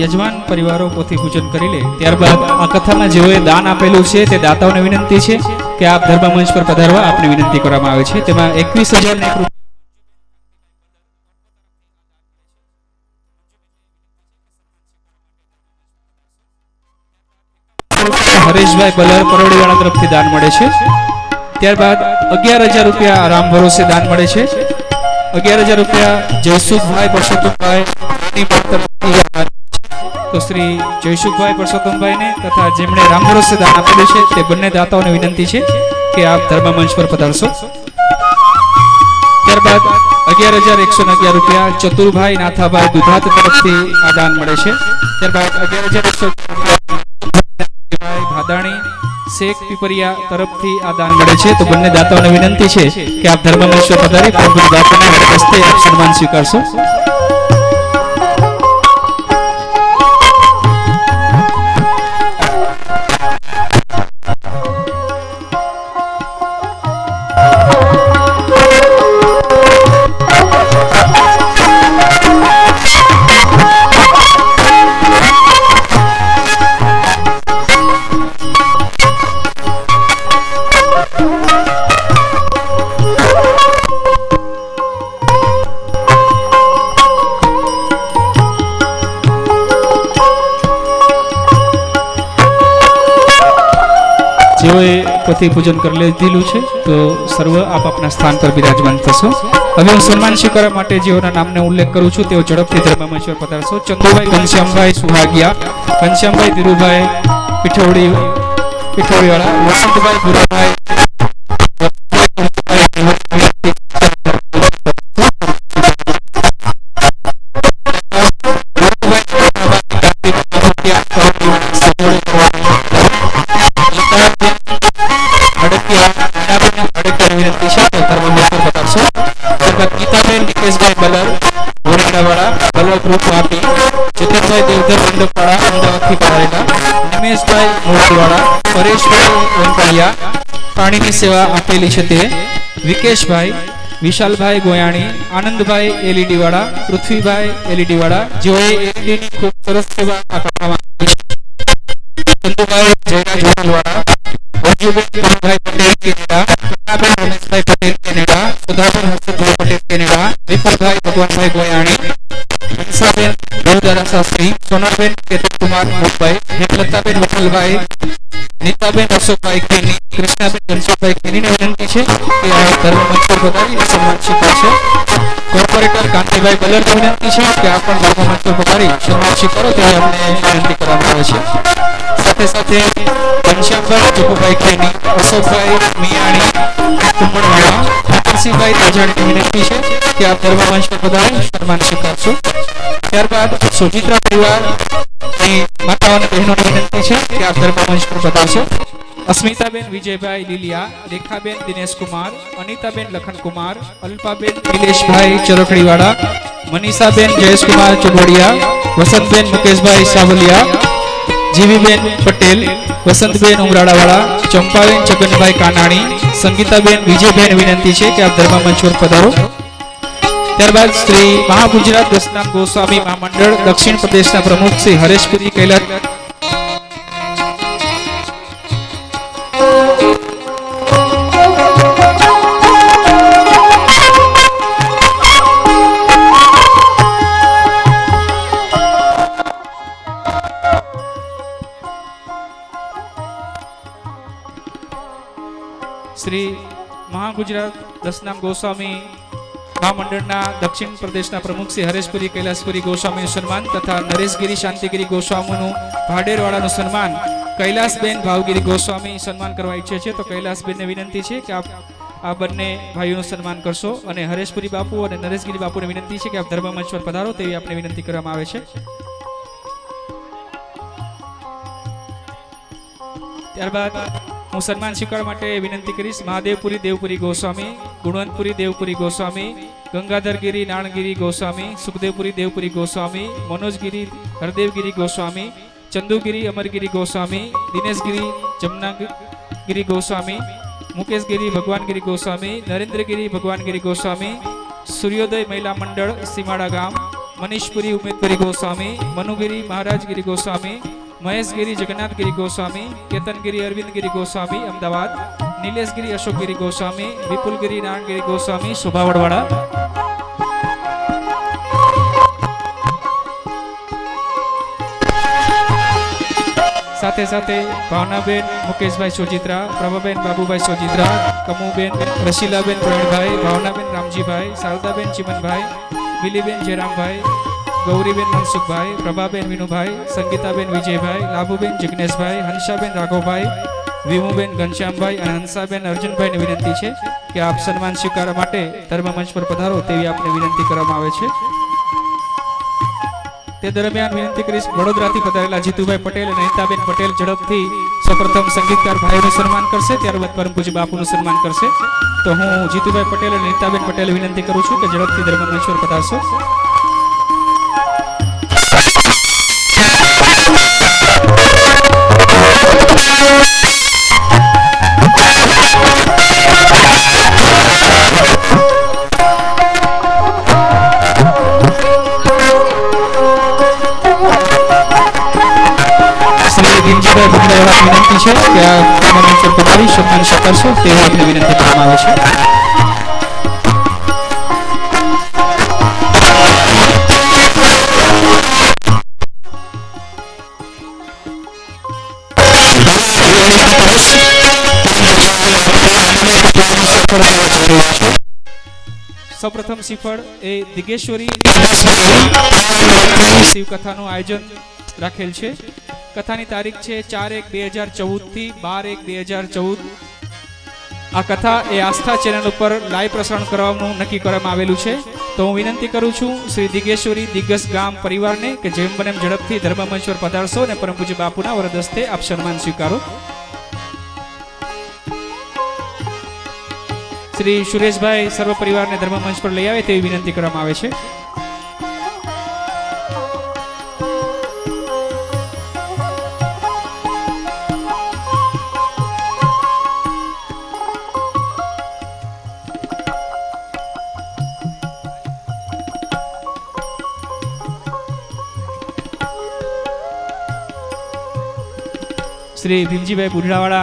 યજમાન પરિવારો પોથી પૂજન કરી લે ત્યારબાદ આ કથામાં જેઓએ દાન આપેલું છે તે દાતાઓને વિનંતી છે કે આપ ધર્મ મંચ પર પધારવા આપને વિનંતી કરવામાં આવે છે। તેમાં 21,001 હરેશભાઈ બલર પરોડીવાળા તરફથી દાન મળે છે। ત્યારબાદ 11,000 રૂપિયા રામ ભરોસે દાન મળે છે। 11,000 રૂપિયા જયસુખભાઈ પરસોત્તમભાઈ તો શ્રી જયસુખભાઈ પરસોત્તમભાઈને તથા જેમણે રામ ભરોસે દાન આપેલું છે તે બંને દાતાઓને વિનંતી છે કે આપ ધર્મ મંચ પર પધારશો। ત્યારબાદ 11,111 રૂપિયા ચતુરભાઈ નાથાભાઈ દુધાત તરફથી આ દાન મળે છે। ત્યારબાદ 11,100 ભાદાણી શેખ પીપરિયા તરફથી આ દાન મળે છે। તો બંને દાતાઓને વિનંતી છે કે આપ ધર્મ મંચ પર પધારી પ્રભુ દાતાના હસ્તે આપ સન્માન સ્વીકારશો। જેઓએ પોથી પૂજન કરી લીધેલું છે તો સર્વ આપ આપના સ્થાન પર બિરાજમાન થશો। હવે હું સન્માન સ્વીકારવા માટે જેઓના નામને ઉલ્લેખ કરું છું તેઓ ઝડપથી ધર્મ મંચ પર પધારશો। ચંદુભાઈ ઘનશ્યામભાઈ સુહાગિયા, ઘનશ્યામભાઈ ધીરુભાઈ પીઠોડીવાળા, વસંતભાઈ ગુરુભાઈ પાણીની સેવા આપેલી છે તે વિકેશભાઈ, વિશાલભાઈ ગોયાણી, આનંદભાઈ એલઈડી વાળા, પૃથ્વીભાઈ એલઈડી વાળા જેઓએ એલઈડી ની ખૂબ સરસ સેવા આપવામાં આવી છે। ચંદુભાઈ જયરાજ વાળા, Arjunbhai Patel Canada, Krishnaben Rameshbhai Patel Canada, Sudhaben Harshadbhai Patel Canada, Vipulbhai Bhagwanbhai Goyani, Hansaben Devdara Shastri, Sonalben Ketankumar Mumbai, Hemlataben Vitthalbhai, Nitaben Ashokbhai Kheni, Krishnaben Ghanshyambhai ખેનીને વિનંતી છે કે આ ધર્મ મંચ પર પધારી સન્માન સ્વીકારશે। કોર્પોરેટર કાંતિભાઈ બલરને વિનંતી છે કે આ પણ ધર્મ મંચ પર પધારી સન્માન સ્વીકારો તેવી અમને વિનંતી કરવામાં આવે છે। સાથે સાથે ઘનશ્યામભાઈ ચપુભાઈ ખેની, અશોકભાઈ મિયાણી કુંભણવાળા, ઠાકરસિંહભાઈ તેજાણીને વિનંતી છે કે આપ ધર્મ મંચ પર પધારી સન્માન સ્વીકારશો। ત્યારબાદ સુચિત્રા પરિવાર માતાઓને બહેનોને વિનંતી છે કે આપ ધર્મ મંચ પર પધારશો। અસ્મિતાબેન વિજયભાઈ લીલિયા, રેખાબેન દિનેશકુમાર, અનિતાબેન લખનકુમાર, અલ્પાબેન નિલેશભાઈ ચરખડીવાળા, મનીષાબેન જયેશકુમાર ચુડવડિયા, વસંતબેન મુકેશભાઈ સાવલિયા, જીવીબેન પટેલ, વસંતબેન ઉમરાળાવાળા, ચંપાબેન છગનભાઈ કાનાણી, સંગીતાબેન વિજયબેન વિનંતી છે કે આપ ધર્મ મંચ પર પધારો। ત્યારબાદ શ્રી મહાગુજરાત દસનામ ગોસ્વામી મહામંડળ દક્ષિણ પ્રદેશના પ્રમુખ શ્રી હરેશપુરી કૈલાસ શ્રી મહાગુજરાત દસનામ ગોસ્વામી મહામંડળના દક્ષિણ પ્રદેશના પ્રમુખ શ્રી હરેશપુરી કૈલાસપુરી ગોસ્વામીનું સન્માન તથા નરેશગીરી શાંતિગીરી ગોસ્વામીનું ભાડેરવાળાનું સન્માન કૈલાસબેન ભાવગીરી ગોસ્વામી સન્માન કરવા ઈચ્છે છે। તો કૈલાસબેનને વિનંતી છે કે આપ આ બંને ભાઈઓનું સન્માન કરશો અને હરેશપુરી બાપુ અને નરેશગીરી બાપુને વિનંતી છે કે આપ ધર્મ મંચ પર પધારો તેવી આપને વિનંતી કરવામાં આવે છે। ત્યારબાદ હું સન્માન સ્વીકારવા માટે વિનંતી કરીશ મહાદેવપુરી દેવપુરી ગોસ્વામી, ગુણવંતપુરી દેવપુરી ગોસ્વામી, ગંગાધરગીરી નાણગીરી ગોસ્વામી, સુખદેવપુરી દેવપુરી ગોસ્વામી, મનોજગીરી હરદેવગીરી ગોસ્વામી, ચંદુગીરી અમરગીરી ગોસ્વામી, દિનેશગીરી જમનાગીરી ગોસ્વામી, મુકેશગીરી ભગવાનગીરી ગોસ્વામી, નરેન્દ્રગીરી ભગવાનગીરી ગોસ્વામી, સૂર્યોદય મહિલા મંડળ સીમાડા ગામ, मनीषपुरी उमेदगिरी गोस्वामी, मनुगिरी महाराजगिरी गोस्वामी, महेशगिरी जगन्नाथगिरी गोस्वामी, केतनगिरी अरविंदगिरी गोस्वामी अहमदाबाद, नीलेशगिरी अशोकगिरी गोस्वामी, विपुलगिरी नारायणगिरी गोस्वामी शोभावड़वाड़ा, साथे साथे भावनाबेन मुकेशभाई सोजित्रा, प्रभाबेन बाबूभाई सोजित्रा, कमुबेन रशीलाबेन प्रवीणभाई, भावनाबेन रामजीभाई, शारदाबेन चिमनभाई, विलीबेन जयरामभाई, गौरीबेन मनसुखभाई, प्रभाबेन विनुभाई, संगीताबेन विजयभाई, लाभुबेन जिग्नेशभाई, हंसाबेन राघवभाई, विमुबेन घनश्यामभाई और हंसाबेन अर्जुनभाई ने विनंती है कि आप सम्मान स्वीकार माटे धर्म मंच पर पधारो तेवी आपने विनंती करवामां आवे छे। તે દરમિયાન વિનંતી કરીશ વડોદરાથી પધારેલા જીતુભાઈ પટેલ અને હિતાબેન પટેલ ઝડપથી સૌપ્રથમ સંગીતકાર ભાઈઓનું સન્માન કરશે, ત્યારબાદ પરમ પૂજ્ય બાપુનું સન્માન કરશે। તો હું જીતુભાઈ પટેલ અને હિતાબેન પટેલ વિનંતી કરું છું કે ઝડપથી ધર્મ મંચ પર પધારશો। વિનંતી છે કે આ મંચ પર પધારી સન્માન સ્વીકારશો તેવી આપને વિનંતી કરવામાં આવે છે। સૌપ્રથમ શ્રીફળ એ દિગેશ્વરી શિવ કથાનું આયોજન રાખેલ છે। કથાની તારીખ છે 4/1/2014 થી 12/1/2014। આ કથા એ આસ્થા ચેનલ ઉપર લાઈવ પ્રસારણ કરવાનું નક્કી કરવામાં આવેલું છે। તો હું વિનંતી કરું છું શ્રી દિગેશ્વરી દિગ્ગજ ગામ પરિવારને કે જેમ બને એમ ઝડપથી ધર્મ મંચ પર પધારશો અને પરમ પૂજ્ય બાપુના વરદ હસ્તે આપ સન્માન સ્વીકારો। શ્રી સુરેશભાઈ સર્વ પરિવારને ધર્મ મંચ પર લઈ આવે તેવી વિનંતી કરવામાં આવે છે। श्री भीमजीभाई बुढ़ावाड़ा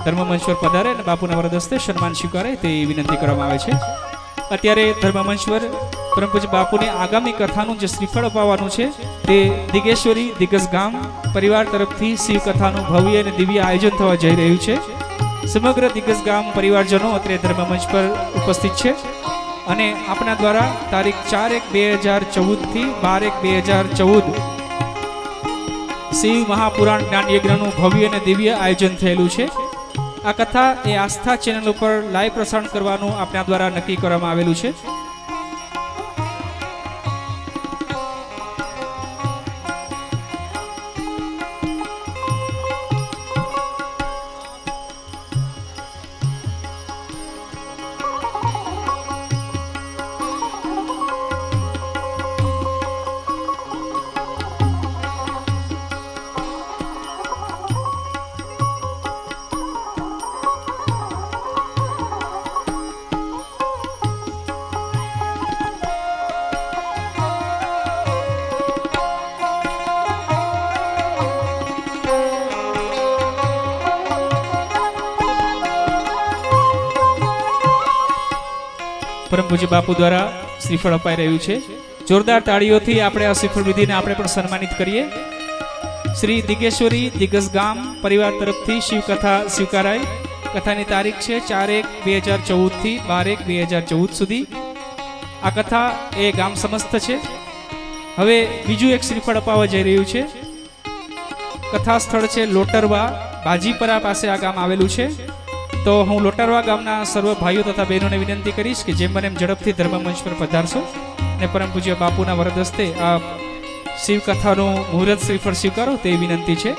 धर्म मंच पर पधारे और बापूना वरद हस्ते सन्मान स्वीकारे ते विनंती करवामां आवे छे। अत्यारे धर्म मंच पर परम पूज्य बापूनी आगामी कथानुं जे श्रीफळ अपाववानुं छे ते दिगेश्वरी दिग्गज गाम परिवार तरफथी शिव कथानुं भव्य अने दिव्य आयोजन थवा जई रह्युं छे। समग्र दिग्गज गाम परिवारजनो अत्रे धर्म मंच पर उपस्थित छे अने आपना द्वारा तारीख 4/1/2014 થી 12/1/2014 शिव महापुराण ज्ञान यज्ञનું भव्य અને દિવ્ય આયોજન થયેલું છે। આ કથા એ આસ્થા ચેનલ ઉપર લાઈવ પ્રસારણ કરવાનું આપણા દ્વારા નક્કી કરવામાં આવેલું છે। परम पूज्य बापू द्वारा श्रीफळ अपाई रह्युं छे। जोरदार ताळीओथी आपणे आ श्रीफळ विधिने आपणे पण सन्मानित करीए। श्री दिगेश्वरी दिग्गज गाम परिवार तरफथी शिव कथा स्वीकाराय। कथानी तारीख छे 4/1/2014 થી 12/1/2014 सुधी। आ कथा ए गाम समस्त छे। हवे बीजुं एक श्रीफळ अपावा जई रह्युं छे। कथा स्थळ छे लोटरवा, बाजीपरा पासे आ गाम आवेलुं छे। तो हूँ लोटारवा गामना सर्व भाईओ तथा बहनों ने विनंती करीश कि जेम बने एम झड़पथी धर्म मंच पर पधारशो ने परम पूज्य बापूना वरद हस्ते आ शिव कथानो मुहूर्त श्रीफळ स्वीकारो ते विनंती छे।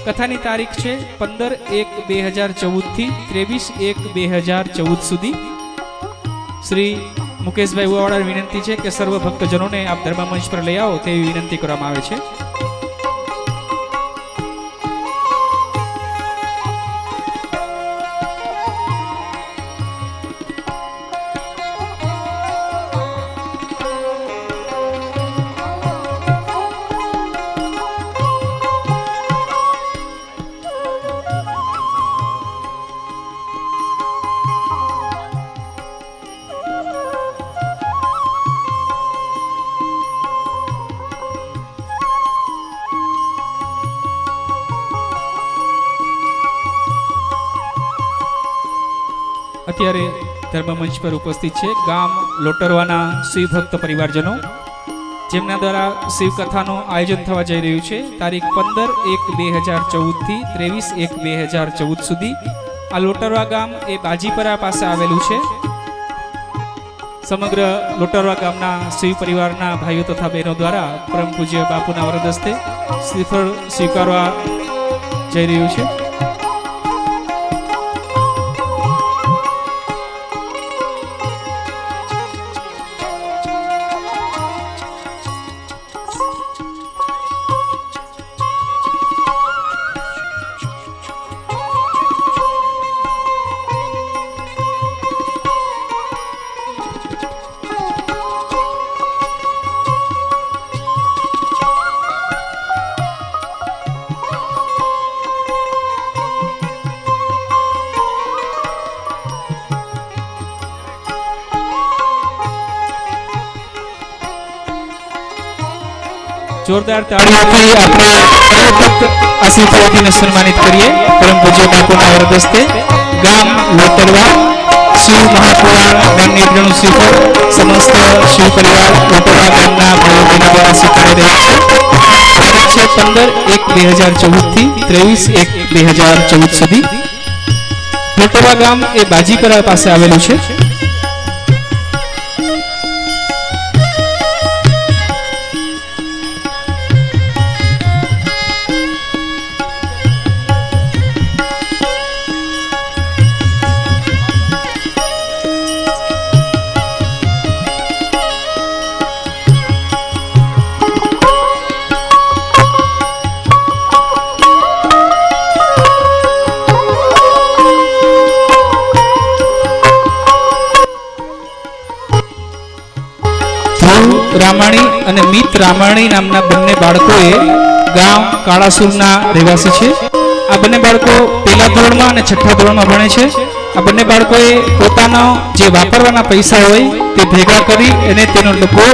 कथानी तारीख छे 15/1/2014 થી 23/1/2014 सुधी। श्री मुकेशभाई उवावाड़ा विनंती है कि सर्व भक्तजनों ने आप धर्म मंच पर लई आओ तेवी विनंती करवामां आवे छे। અત્યારે ધર્મમંચ પર ઉપસ્થિત છે ગામ લોટરવાના શિવ ભક્ત પરિવારજનો, જેમના દ્વારા શિવકથાનું આયોજન થવા જઈ રહ્યું છે. તારીખ 15/1/2014 થી 23/1/2014 સુધી આ લોટરવા ગામ એ બાજીપરા પાસે આવેલું છે. સમગ્ર લોટરવા ગામના શિવ પરિવારના ભાઈઓ તથા બહેનો દ્વારા પરમ પૂજ્ય બાપુના વરદ હસ્તે શ્રીફળ સ્વીકારવા જઈ રહ્યું છે. જોરદાર તાળીઓથી આપણે આશીર્વાદીને સન્માનિત કરીએ. પરમ પૂજ્ય બાપુના વરદ હસ્તે ગામ લોટરવા શિવ મહાપુરાણ નામની શ્રીફળ સમસ્ત શિવ પરિવાર લોટરવા ગામના ભાઈઓ બહેનો દ્વારા સ્વીકારી રહ્યા છે. 15/1/2014 થી 23/1/2014 સુધી. લોટરવા ગામ એ બાજીપરા પાસે આવેલું છે. રામાણી અને મિત રામાણી નામના બંને બાળકોએ ગામ કાળાસુરના રહેવાસી છે. આ બંને બાળકો પહેલા ધોરણમાં અને છઠ્ઠા ધોરણમાં ભણે છે. આ બંને બાળકોએ પોતાનો જે વાપરવાના પૈસા હોય તે ભેગા કરી અને તેનો લોકો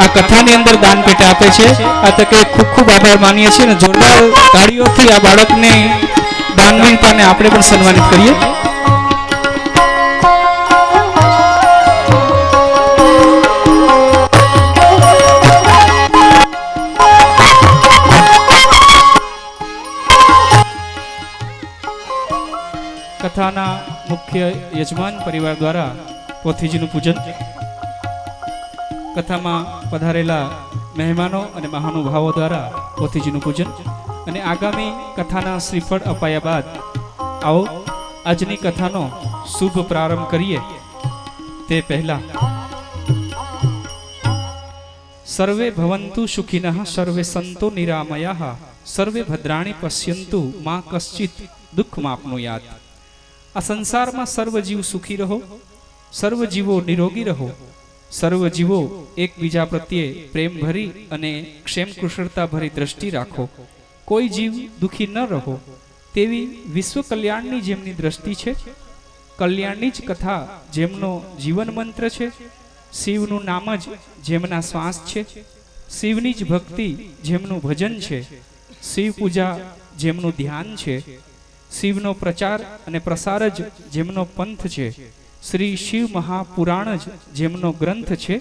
આ કથાની અંદર દાન પેટે આપે છે. આ તકે ખૂબ ખૂબ આભાર માનીએ છીએ અને જોરદાર તાળીઓથી આ બાળકને દાનવીરતાને આપણે પણ સન્માનિત કરીએ. કથાના મુખ્ય યજમાન પરિવાર દ્વારા પોથીજીનું પૂજન, કથામાં પધારેલા મહેમાનો અને મહાનુભાવો દ્વારા પોથીજીનું પૂજન અને આગામી કથાના શ્રીફળ અપાયા બાદ આવો આજની કથાનો શુભ પ્રારંભ કરીએ. તે પહેલા સર્વે ભવંતુ સુખિનઃ સર્વે સંતો નિરામયાઃ સર્વે ભદ્રાણી પશ્યંતુ મા કશ્ચિત દુઃખમાપ્નુયાત. આ સંસારમાં સર્વ જીવ સુખી રહો, સર્વ જીવો નિરોગી રહો, સર્વ જીવો એકબીજા પ્રત્યે પ્રેમ ભરી અને ક્ષેમ કુશળતા ભરી દ્રષ્ટિ રાખો, કોઈ જીવ દુઃખી ન રહો તેવી વિશ્વ કલ્યાણની જેમની દ્રષ્ટિ છે, કલ્યાણની જ કથા જેમનો જીવન મંત્ર છે, શિવનું નામ જ જેમના શ્વાસ છે, શિવની જ ભક્તિ જેમનું ભજન છે, શિવ પૂજા જેમનું ધ્યાન છે, શિવનો પ્રચાર અને પ્રસાર જ જેમનો પંથ છે, શ્રી શિવ મહાપુરાણ જ જેમનો ગ્રંથ છે,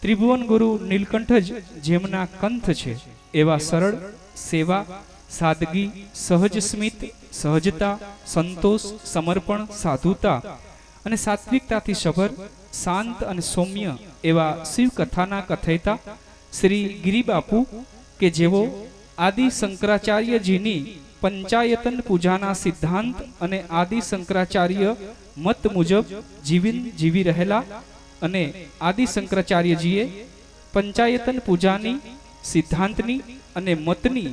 ત્રિભુવન ગુરુ નીલકંઠ જ જેમના કંથ છે, એવા સરળ સેવા, સાદગી, સહજ સ્મિત, સહજતા, સંતોષ, સમર્પણ, સાધુતા અને સાત્વિકતાથી સભર, શાંત અને સૌમ્ય એવા શિવ કથાના કથયતા શ્રી ગિરિબાપુ કે જેઓ આદિ શંકરાચાર્યજીની પંચાયતન પૂજાના સિદ્ધાંત અને આદિ શંકરાચાર્ય મત મુજબ જીવી રહેલા અને આદિ શંકરાચાર્યજીએ પંચાયતન પૂજાની સિદ્ધાંતની અને મતની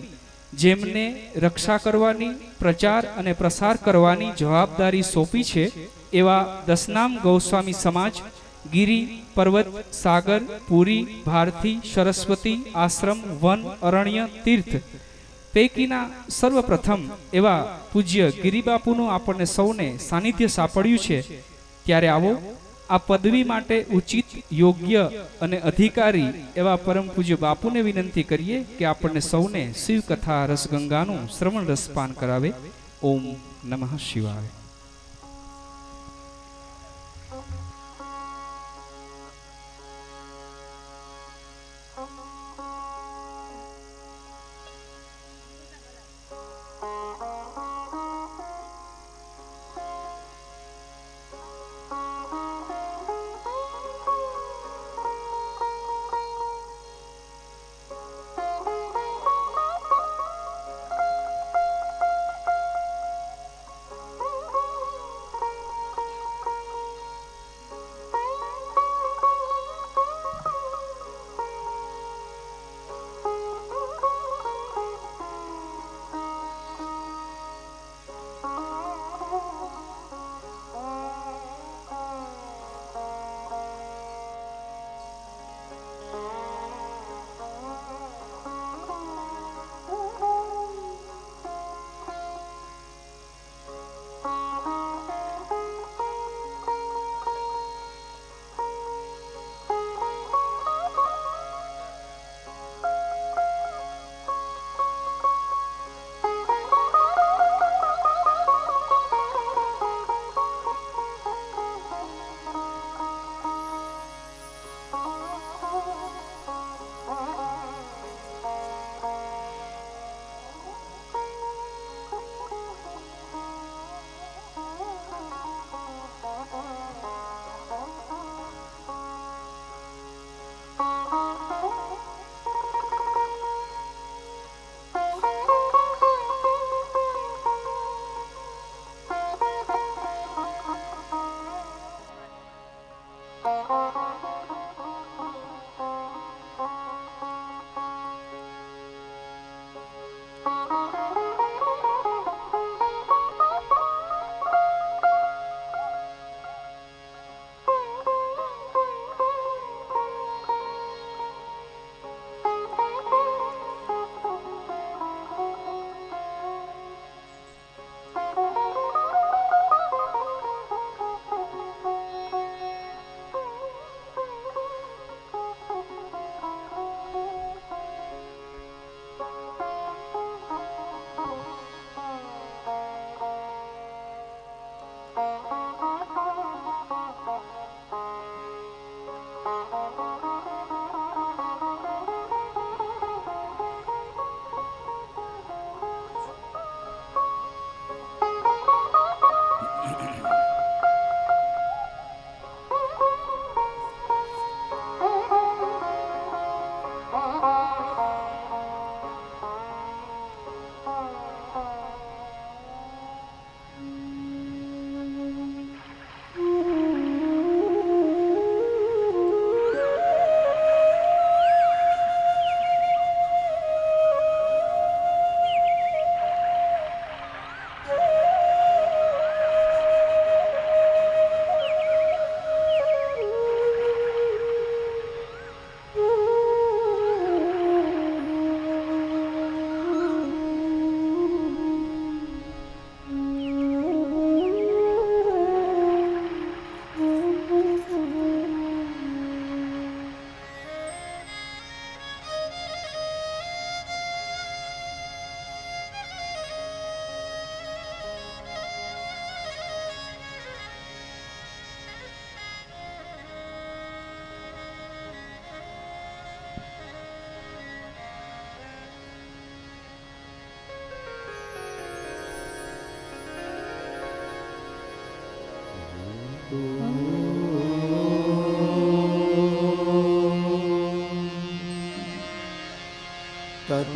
જેમને રક્ષા કરવાની, પ્રચાર અને પ્રસાર કરવાની જવાબદારી સોંપી છે એવા દસનામ ગૌસ્વામી સમાજ, ગિરી, પર્વત, સાગર, પુરી, ભારતી, સરસ્વતી, આશ્રમ, વન, અરણ્ય, તીર્થ પૈકીના સર્વપ્રથમ એવા પૂજ્ય ગિરિબાપુનું આપણને સૌને સાનિધ્ય સાંપડ્યું છે. ત્યારે આવો આ પદવી માટે ઉચિત, યોગ્ય અને અધિકારી એવા પરમ પૂજ્ય બાપુને વિનંતી કરીએ કે આપણને સૌને શિવ કથા રસગંગાનું શ્રવણ રસપાન કરાવે. ઓમ નમઃ શિવાય.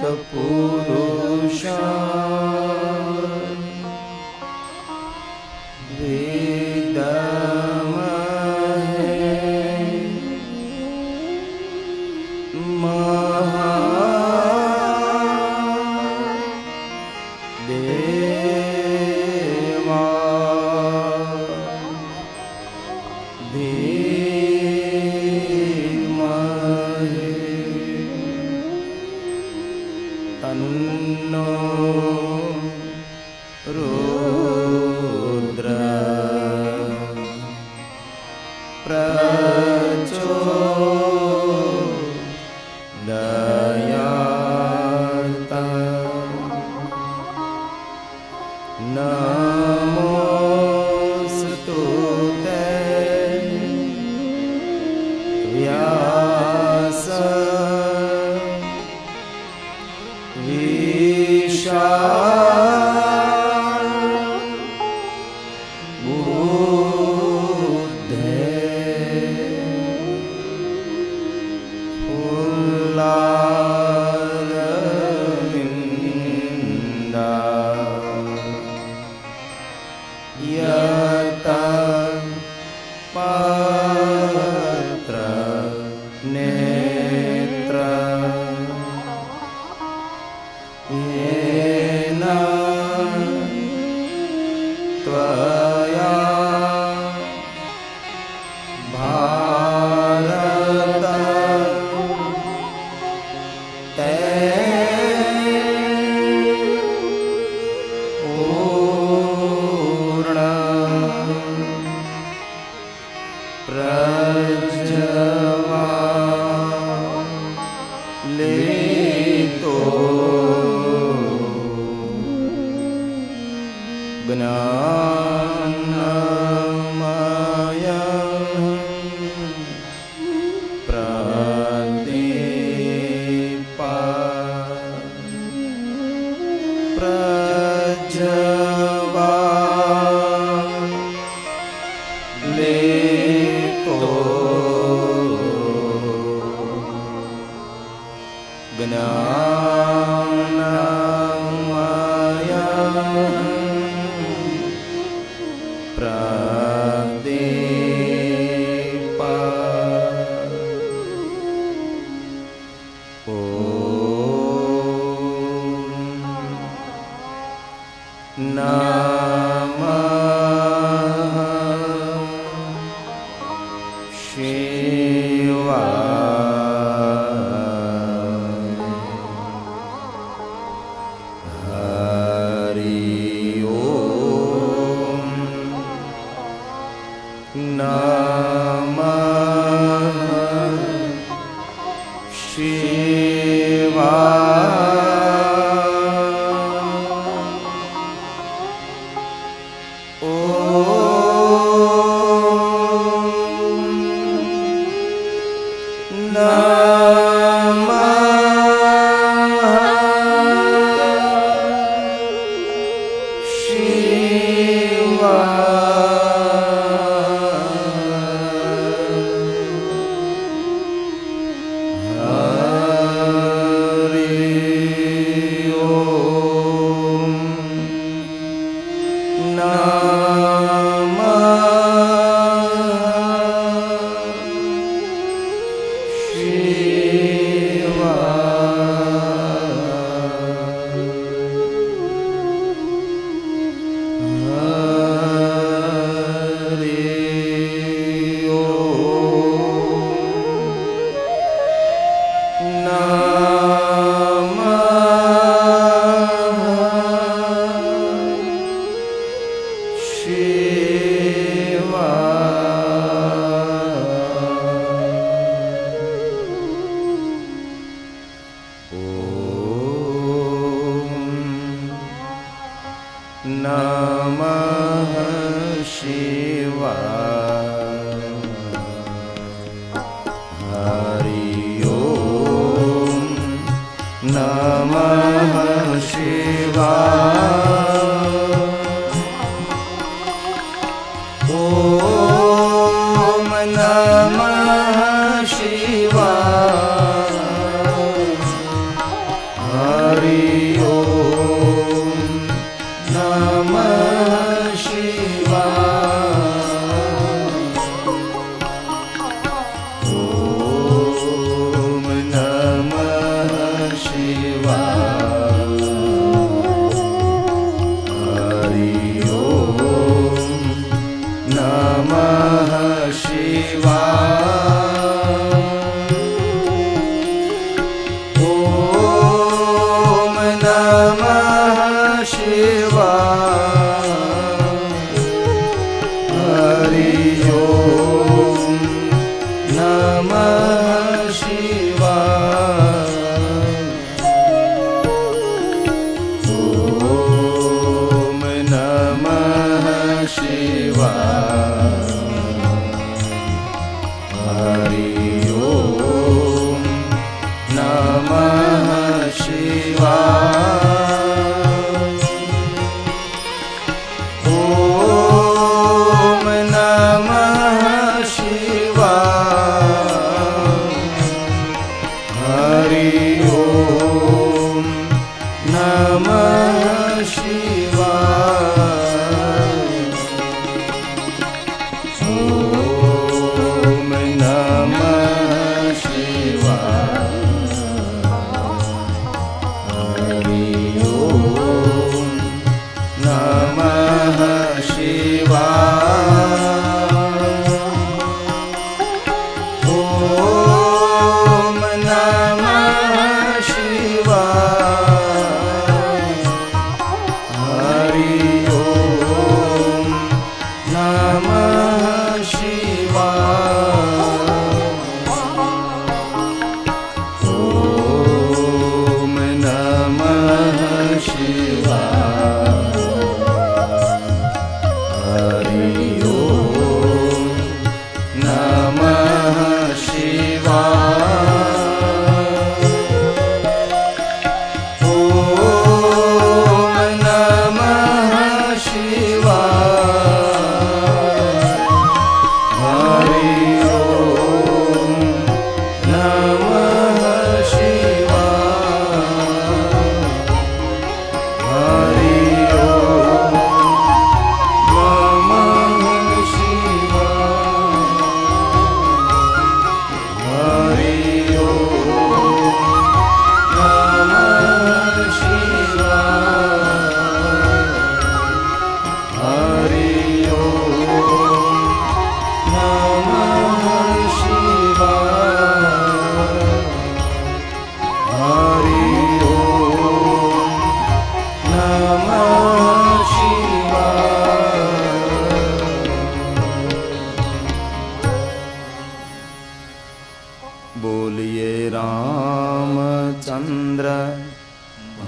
तत्पुरुषा तन्नो रुद्र प्रचोदयात् नमोस्तुते व्यास बुद्धे पुल्लारविन्दा यत पत्र नेत्र येन त्वया भारत ते पूर्ण प्रज्वलितो ज्ञानमय प्रदीप प्रज्वलितो ज्ञानमय प्रदीप ॐ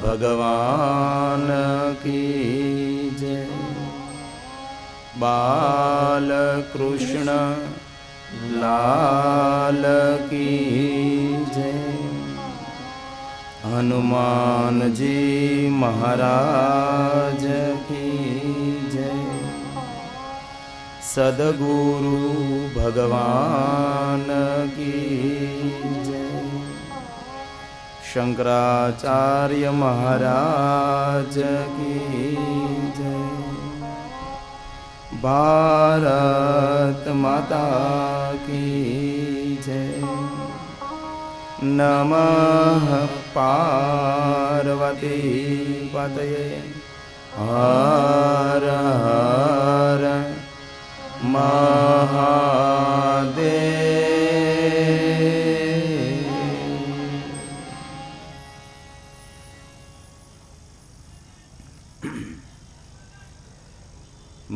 भगवान की जय। बाल कृष्ण लाल की जय। हनुमान जी महाराज की जय। सद्गुरु भगवान की जय। शंकराचार्य महाराज की जय। भारत माता की जय। नमः पार्वती पतये हर हर महादेव।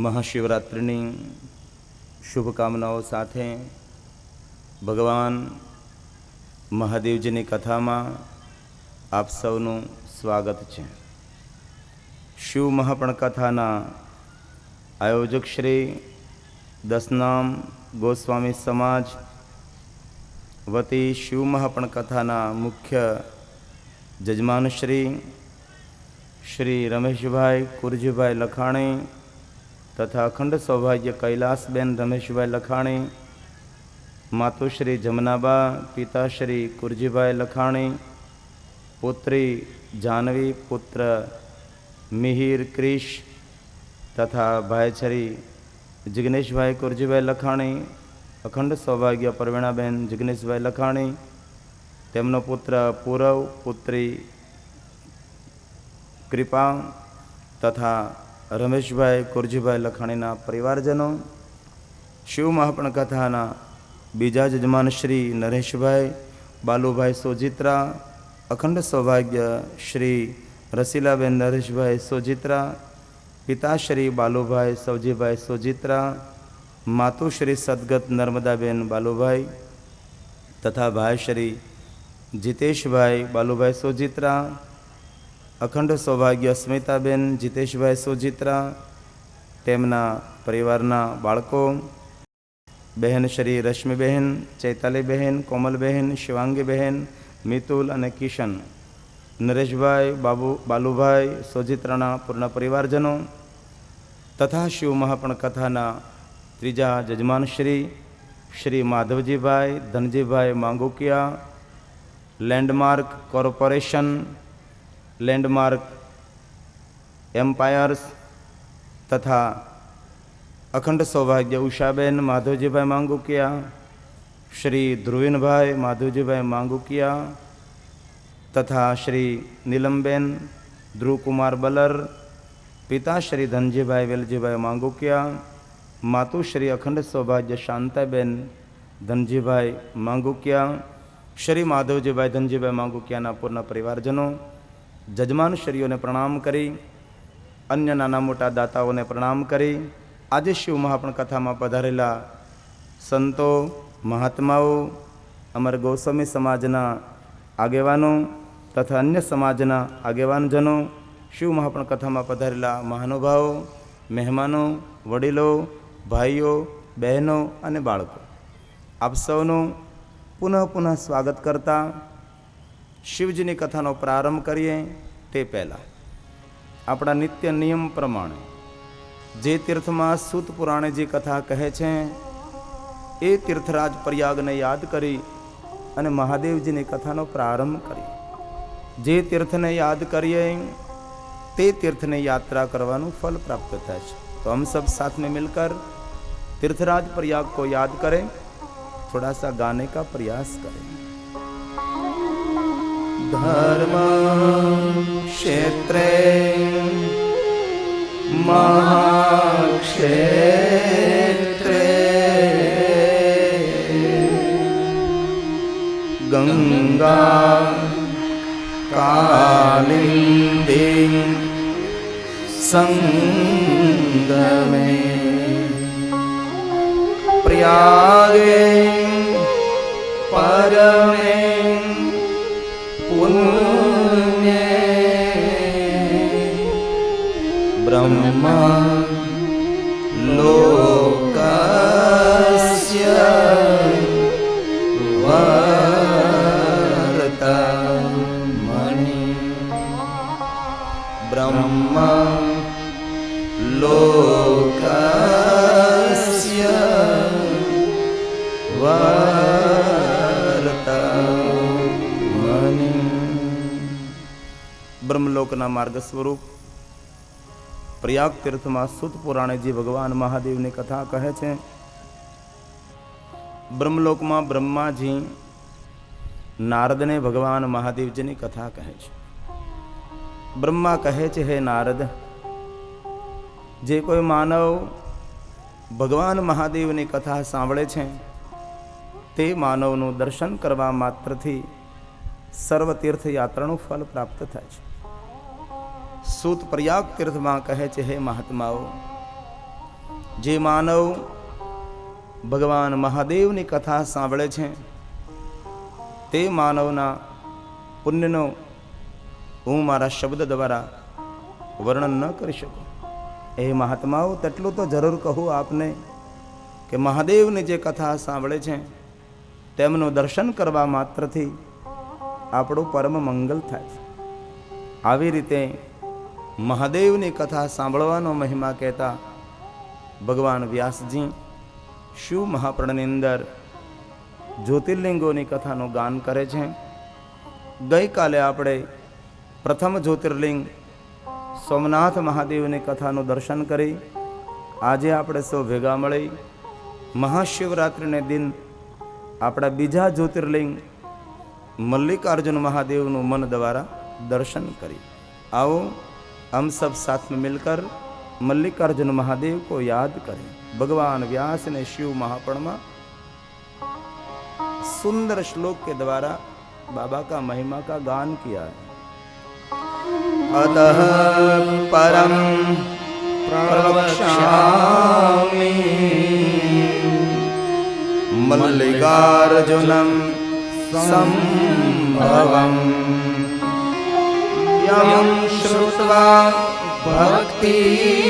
મહાશિવરાત્રિની શુભકામનાઓ સાથે ભગવાન મહાદેવજીની કથામાં આપ સૌનું સ્વાગત છે. શિવ મહાપણ કથાના આયોજક શ્રી દસનામ ગોસ્વામી સમાજ વતી શિવ મહાપણ કથાના મુખ્ય જજમાન શ્રી રમેશભાઈ કુરજીભાઈ લખાણી તથા અખંડ સૌભાગ્ય કૈલાસબેન રમેશભાઈ લખાણી, માતુશ્રી જમનાબા, પિતાશ્રી કુરજીભાઈ લખાણી, પુત્રી જાનવી, પુત્ર મિહિર ક્રિશ તથા ભાઈશ્રી જિગ્નેશભાઈ કુરજીભાઈ લખાણી, અખંડ સૌભાગ્ય પ્રવીણાબેન જિગ્નેશભાઈ લખાણી, તેમનો પુત્ર પૂરવ, પુત્રી કૃપા તથા રમેશભાઈ કુરજીભાઈ લખાણીના પરિવારજનો, શિવ મહાપણ કથાના બીજા જજમાન શ્રી નરેશભાઈ બાલુભાઈ સોજિત્રા, અખંડ સૌભાગ્ય શ્રી રસીલાબેન નરેશભાઈ સોજિત્રા, પિતાશ્રી બાલુભાઈ સવજીભાઈ સોજિત્રા, માતુશ્રી સદગત નર્મદાબેન બાલુભાઈ તથા ભાઈશ્રી જીતેશભાઈ બાલુભાઈ સોજિત્રા, અખંડ સૌભાગ્ય સ્મિતાબેન જીતેશભાઈ સોજિત્રા, તેમના પરિવારના બાળકો બહેન શ્રી રશ્મિબહેન, ચૈતાલીબહેન, કોમલબહેન, શિવાંગીબહેન, મિતુલ અને કિશન, નરેશભાઈ બાલુભાઈ સોજિત્રાના પૂર્ણ પરિવારજનો તથા શિવ મહાપણ કથાના ત્રીજા જજમાન Shri Madhavjibhai Dhanjibhai Mangukiya, landmark corporation, landmark empires તથા અખંડ સૌભાગ્ય ઉષાબેન માધવજીભાઈ માંગુકિયા, શ્રી ધ્રુવીનભાઈ માધવજીભાઈ માંગુકિયા તથા શ્રી નીલમબેન ધ્રુવકુમાર બલર, પિતા શ્રી ધનજીભાઈ વેલજીભાઈ માંગુકિયા, માતુશ્રી અખંડ સૌભાગ્ય શાંતાબેન ધનજીભાઈ માંગુકિયા, શ્રી માધવજીભાઈ ધનજીભાઈ માંગુકિયાના પૂર્ણ પરિવારજનો, જજમાન શ્રીઓને પ્રણામ કરી, અન્ય નાના મોટા દાતાઓને પ્રણામ કરી, આજે શિવ મહાપણ કથામાં પધારેલા સંતો, મહાત્માઓ, અમર ગૌસ્વામી સમાજના આગેવાનો તથા અન્ય સમાજના આગેવાનજનો, શિવ મહાપણ કથામાં પધારેલા મહાનુભાવો, મહેમાનો, વડીલો, ભાઈઓ, બહેનો અને બાળકો, આપ સૌનું પુનઃ સ્વાગત કરતા શિવજીની કથાનો પ્રારંભ કરીએ તે પહેલાં આપણા નિત્ય નિયમ પ્રમાણે જે તીર્થમાં સૂત પુરાણેજી કથા કહે છે એ તીર્થરાજ પ્રયાગને યાદ કરી અને મહાદેવજીની કથાનો પ્રારંભ કરીએ. જે તીર્થને યાદ કરીએ તે તીર્થને યાત્રા કરવાનું ફલ પ્રાપ્ત થાય છે. તો હમ સબ સાથ में मिलकर तीर्थराज प्रयाग को याद करें, थोड़ा सा गाने का प्रयास करें. धर्म क्षेत्रे महाक्षेत्रे गंगा कालिंदी संगमे प्रयागे परमे पुण्य બ્રહ્મ લોકસ્ય વર્તમાનિ બ્રહ્મ લોકસ્ય વર્તમાનિ. બ્રહ્મલોકના માર્ગ સ્વરૂપ પ્રયાગ તીર્થમાં સુત પુરાણેજી ભગવાન મહાદેવની કથા કહે છે. બ્રહ્મલોકમાં બ્રહ્માજી નારદને ભગવાન મહાદેવજીની કથા કહે છે. બ્રહ્મા કહે છે, હે નારદ, જે કોઈ માનવ ભગવાન મહાદેવની કથા સાંભળે છે તે માનવનું દર્શન કરવા માત્રથી સર્વ તીર્થયાત્રાનું ફળ પ્રાપ્ત થાય છે. સૂત પ્રયાગ તીર્થમાં કહે છે, હે મહાત્માઓ, જે માનવ ભગવાન મહાદેવની કથા સાંભળે છે તે માનવના પુણ્યનો હું મારા શબ્દ દ્વારા વર્ણન ન કરી શકું. એ મહાત્માઓ, તેટલું તો જરૂર કહું આપને કે મહાદેવની જે કથા સાંભળે છે તેમનું દર્શન કરવા માત્રથી આપણું પરમ મંગલ થાય છે. આવી રીતે મહાદેવની કથા સાંભળવાનો મહિમા કહેતા ભગવાન વ્યાસજી શિવ મહાપુરાણની અંદર જ્યોતિર્લિંગોની કથાનું ગાન કરે છે. ગઈકાલે આપણે પ્રથમ જ્યોતિર્લિંગ સોમનાથ મહાદેવની કથાનું દર્શન કરી આજે આપણે સૌ ભેગા મળી મહાશિવરાત્રિને દિન આપણા બીજા જ્યોતિર્લિંગ મલ્લિકાર્જુન મહાદેવનું મન દ્વારા દર્શન કરી. आओ हम सब साथ में मिलकर मल्लिकार्जुन महादेव को याद करें. भगवान व्यास ने शिव महापुराण में सुंदर श्लोक के द्वारा बाबा का महिमा का गान किया है. अतः परम प्रवक्ष्यामि मल्लिकार्जुनं संभवम् यं श्रुत्वा भक्तिमान्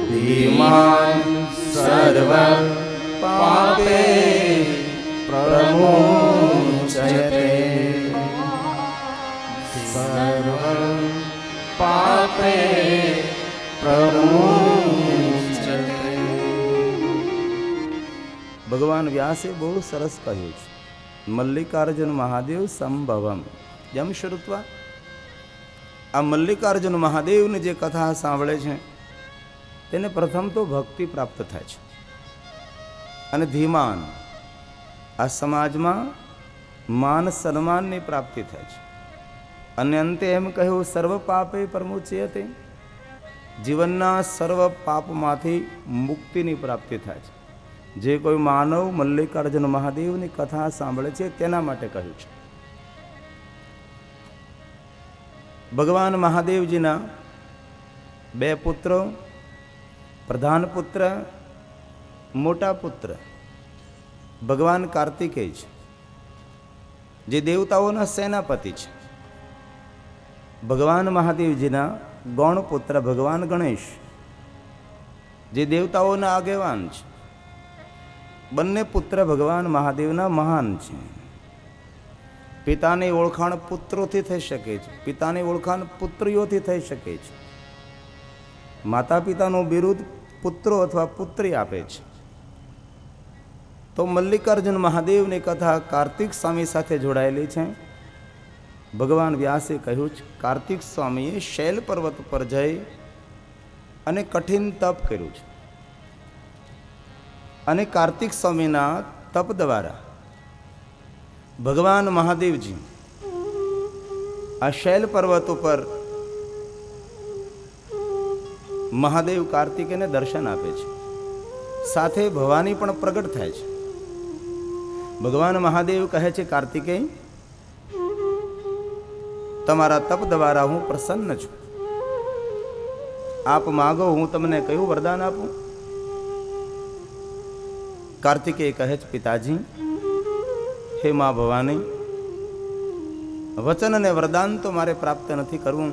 धीमान् सर्व पापे प्रमुच्यते. सर्व पापे प्रमुच्यते. ભગવાન વ્યાસે બહુ સરસ કહ્યું છે, મલ્લિકાર્જુન મહાદેવ સંભવમ યમ શ્રુત્વા. આ મલ્લિકાર્જુન મહાદેવની જે કથા સાંભળે છે તેને પ્રથમ તો ભક્તિ પ્રાપ્ત થાય છે અને ધીમાન આ સમાજમાં માન સન્માનની પ્રાપ્તિ થાય છે અને અંતે એમ કહ્યું સર્વ પાપે પરમુચ્યતે. જીવનના સર્વ પાપમાંથી મુક્તિની પ્રાપ્તિ થાય છે. જે કોઈ માનવ મલ્લિકાર્જુન મહાદેવની કથા સાંભળે છે તેના માટે કહ્યું છે. ભગવાન મહાદેવજીના બે પુત્રો, પ્રધાન પુત્ર, મોટા પુત્ર ભગવાન કાર્તિકેય છે, જે દેવતાઓના સેનાપતિ છે. ભગવાન મહાદેવજીના ગૌણ પુત્ર ભગવાન ગણેશ, જે દેવતાઓના આગેવાન છે. બંને પુત્ર ભગવાન મહાદેવના મહાન છે. પિતાની ઓળખાણ પુત્રોથી થઈ શકે છે, પિતાની ઓળખાણ પુત્રીઓથી થઈ શકે છે. માતા પિતાનું બિરુદ પુત્રો અથવા પુત્રી આપે છે. તો મલ્લિકાર્જુન મહાદેવની કથા કાર્તિક સ્વામી સાથે જોડાયેલી છે. ભગવાન વ્યાસે કહ્યું છે, કાર્તિક સ્વામીએ શૈલ પર્વત પર જઈ અને કઠિન તપ કર્યું છે અને કાર્તિક સ્વામીના તપ દ્વારા ભગવાન મહાદેવજી આ શૈલ પર્વત ઉપર મહાદેવ કાર્તિકેયને દર્શન આપે છે. સાથે ભવાની પણ પ્રગટ થાય છે. ભગવાન મહાદેવ કહે છે, કાર્તિકેય, તમારા તપ દ્વારા હું પ્રસન્ન છું. આપ માગો, હું તમને કયું વરદાન આપું? કાર્તિકેય કહે છે, પિતાજી, હે મા ભવાની, વચન અને વરદાન તો મારે પ્રાપ્ત નથી કરવું,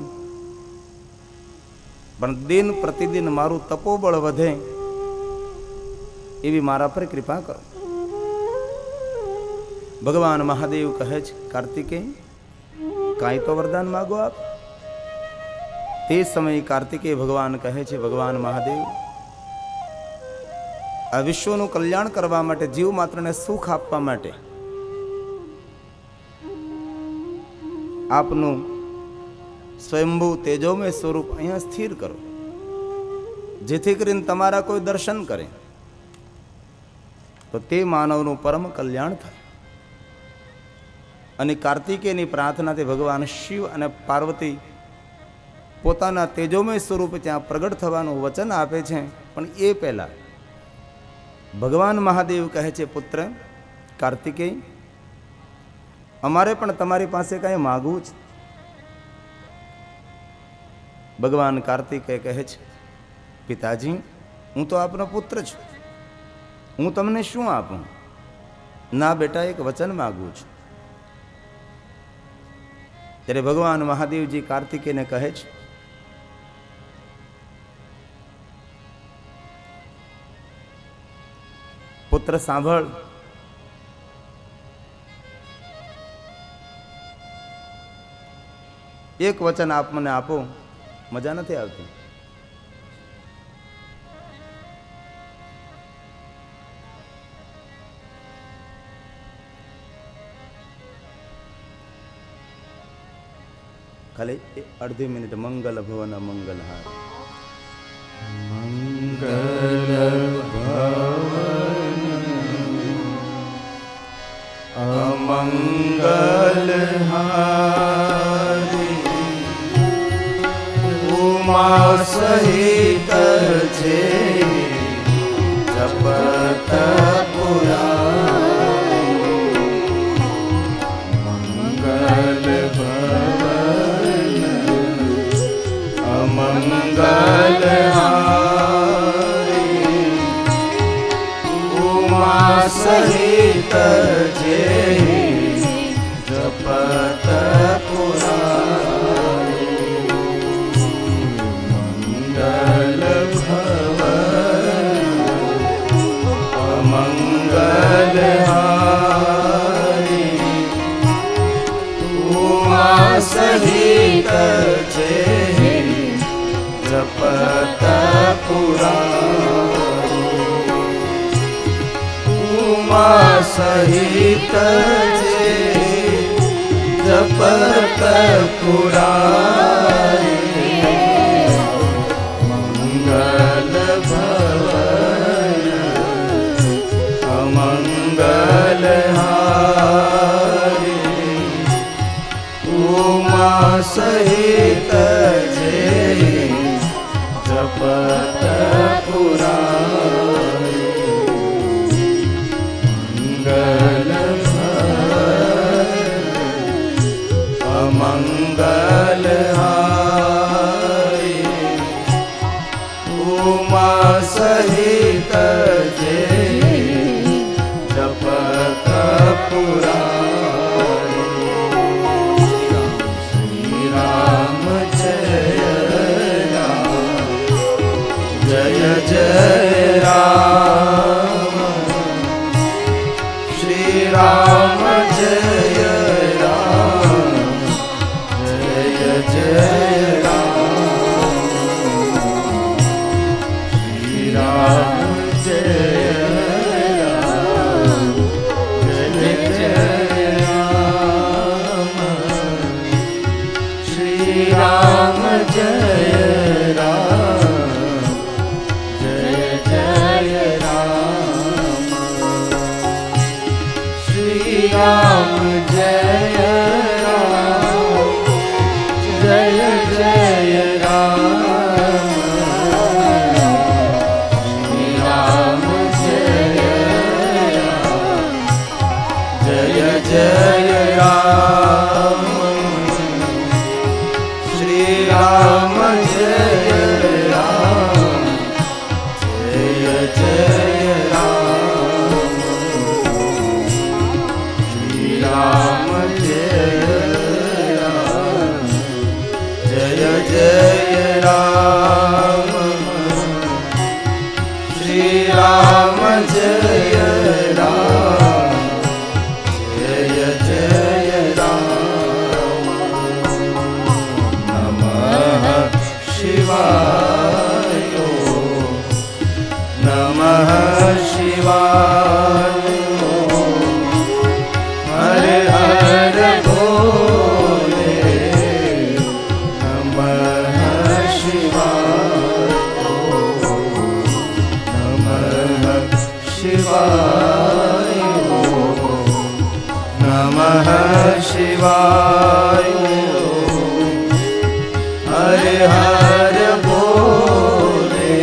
પણ દિન પ્રતિદિન મારું તપોબળ વધે એવી મારા પર કૃપા કરો. ભગવાન મહાદેવ કહે છે, કાર્તિકેય કાંઈ તો વરદાન માગો આપ. તે સમયે કાર્તિકેય ભગવાન કહે છે, ભગવાન મહાદેવ, આ વિશ્વનું કલ્યાણ કરવા માટે, જીવ માત્રને સુખ આપવા માટે આપનું સ્વયંભૂ તેજોમય સ્વરૂપ અહીંયા સ્થિર કરો, જેથી કરીને તમારા કોઈ દર્શન કરે તો તે માનવનું પરમ કલ્યાણ થાય. અને કાર્તિકેયની પ્રાર્થનાથી ભગવાન શિવ અને પાર્વતી પોતાના તેજોમય સ્વરૂપે ત્યાં પ્રગટ થવાનું વચન આપે છે. પણ એ પહેલા ભગવાન મહાદેવ કહે છે, પુત્ર કાર્તિકેય, અમારે પણ તમારી પાસે કાંઈ માગવું છે. ભગવાન કાર્તિકેય કહે છે, પિતાજી, હું તો આપનો પુત્ર છું, હું તમને શું આપું? ના બેટા, એક વચન માગું છું. ત્યારે ભગવાન મહાદેવજી કાર્તિકેયને કહે છે, પુત્ર સાંભળ, એક વચન આપ મને આપો. મજા નથી આવતી? ખાલી અડધી મિનિટ. મંગલ ભવન મંગલહાર. મંગલ ભવન અમંગલહારી ઉમા સહિત છે જપત સહિત જે જપત પુરારી મંગલ ભવન અમંગલહારી ઉમા સહિત જે જપત પુરારી ઉમા સહિત જે જપત પુરારી મંગલ ભવન અમંગલહારી ઉમા સહિત જે જપત પુરારી મંગલ અમંગલહારી ઉમા સહિત જે જપત પુરારી શ્રી રામ જય રામ જય જય રામ શ્રી રામ જય રામ જય જય રામ શ્રી રામ જય રામ જય જય રામ શ્રી રામ જય રામ જય જય રામ શ્રી રામ જય રામ જય જય રામ શ્રી રામ જય રામ જય જય રામ શ્રી शिवाय हर हर बोले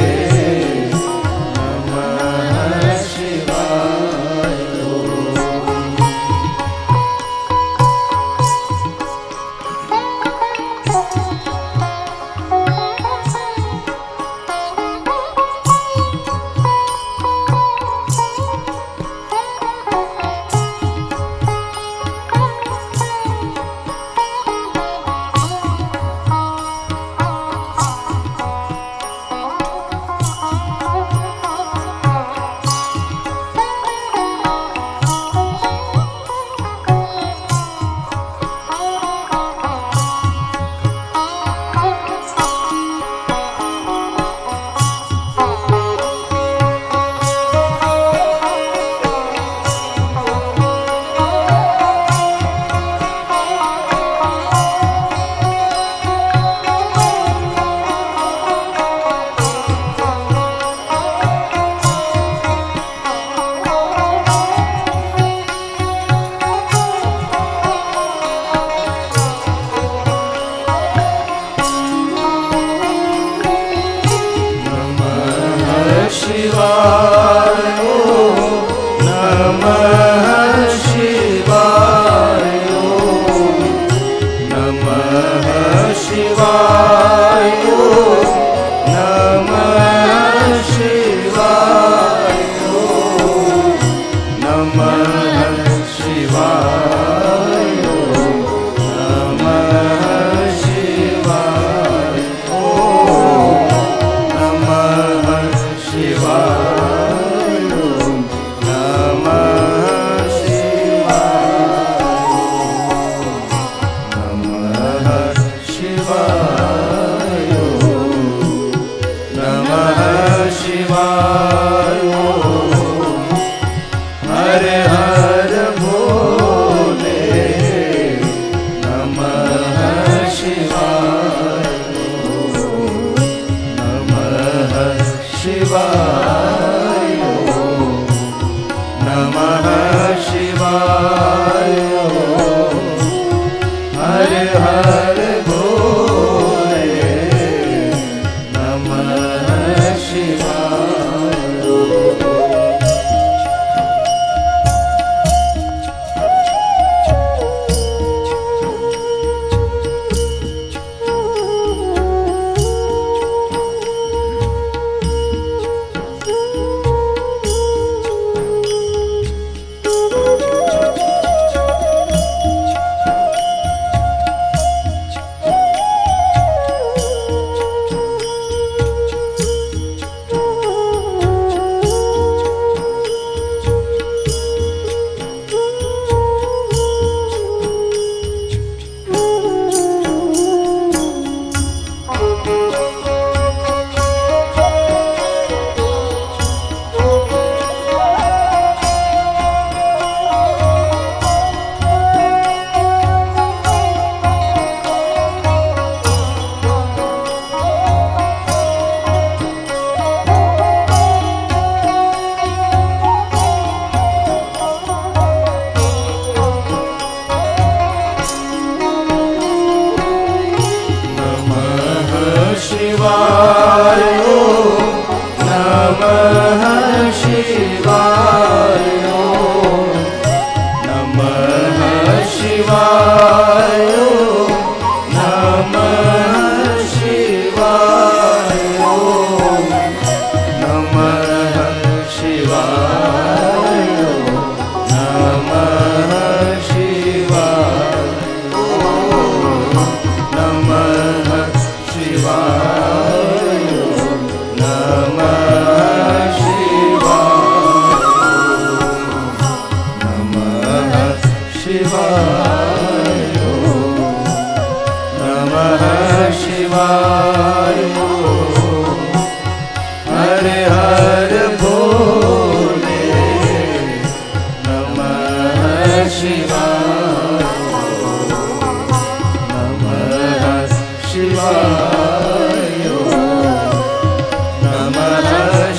नमः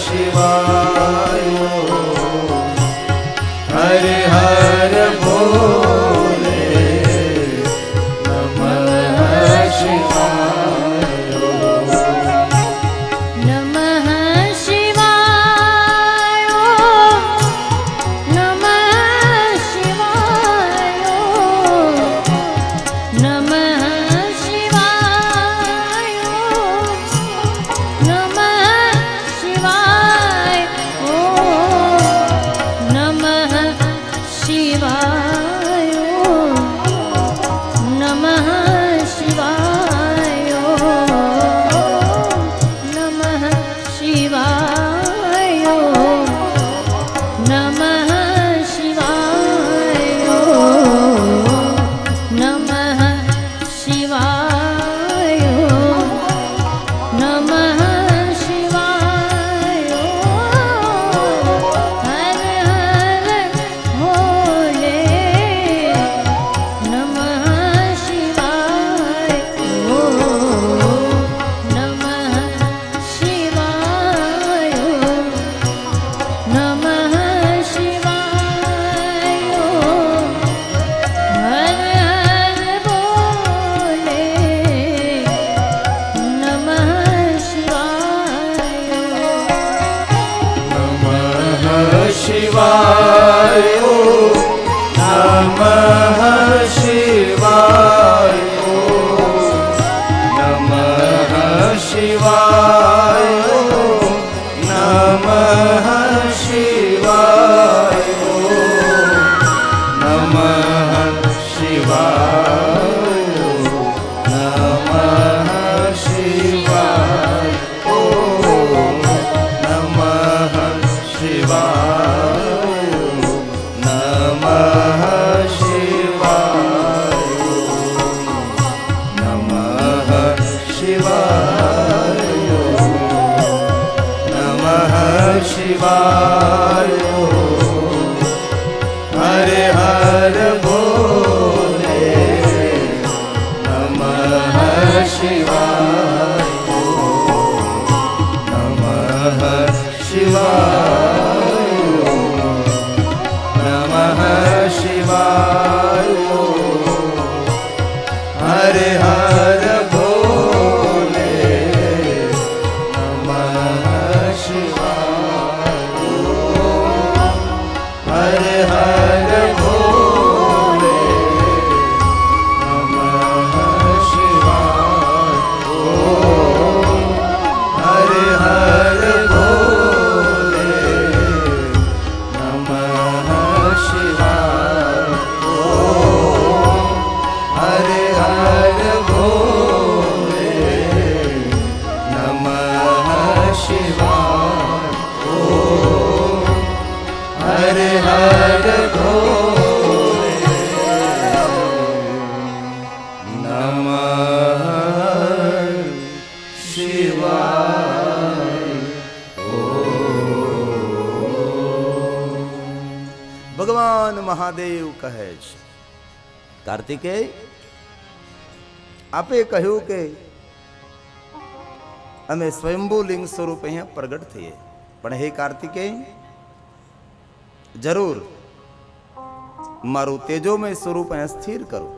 शिवाय। शिवाय नमः शिवाय हर हर भोले नमः शिवाय नमः शिवाय नमः शिवाय हर हर भोले नमः शिवाय नमः शिवाय नमः शिवाय नमः शिवाय नमः शिवाय नमः शिवाय नमः शिवाय नमः शिवाय नमः शिवाय नमः शिवाय हरे हर भोले नमः शिवाय नमः शिवाय नमः शिवाय हरे हर भोले नमः शिवाय हरे हर भोले नमः शिवाय हरे हर भोले नमः शिवाय हरे हर भोले नमः शिवाय हरे हर भोले नमः शिवाय ભગવાન મહાદેવ કહે છે કાર્તિકેય આપે કહ્યું કે અમે સ્વયંભૂ લિંગ સ્વરૂપ અહીંયા પ્રગટ થઈએ પણ હે કાર્તિકેય જરૂર મારું તેજોમય સ્વરૂપ અહીંયા સ્થિર કરો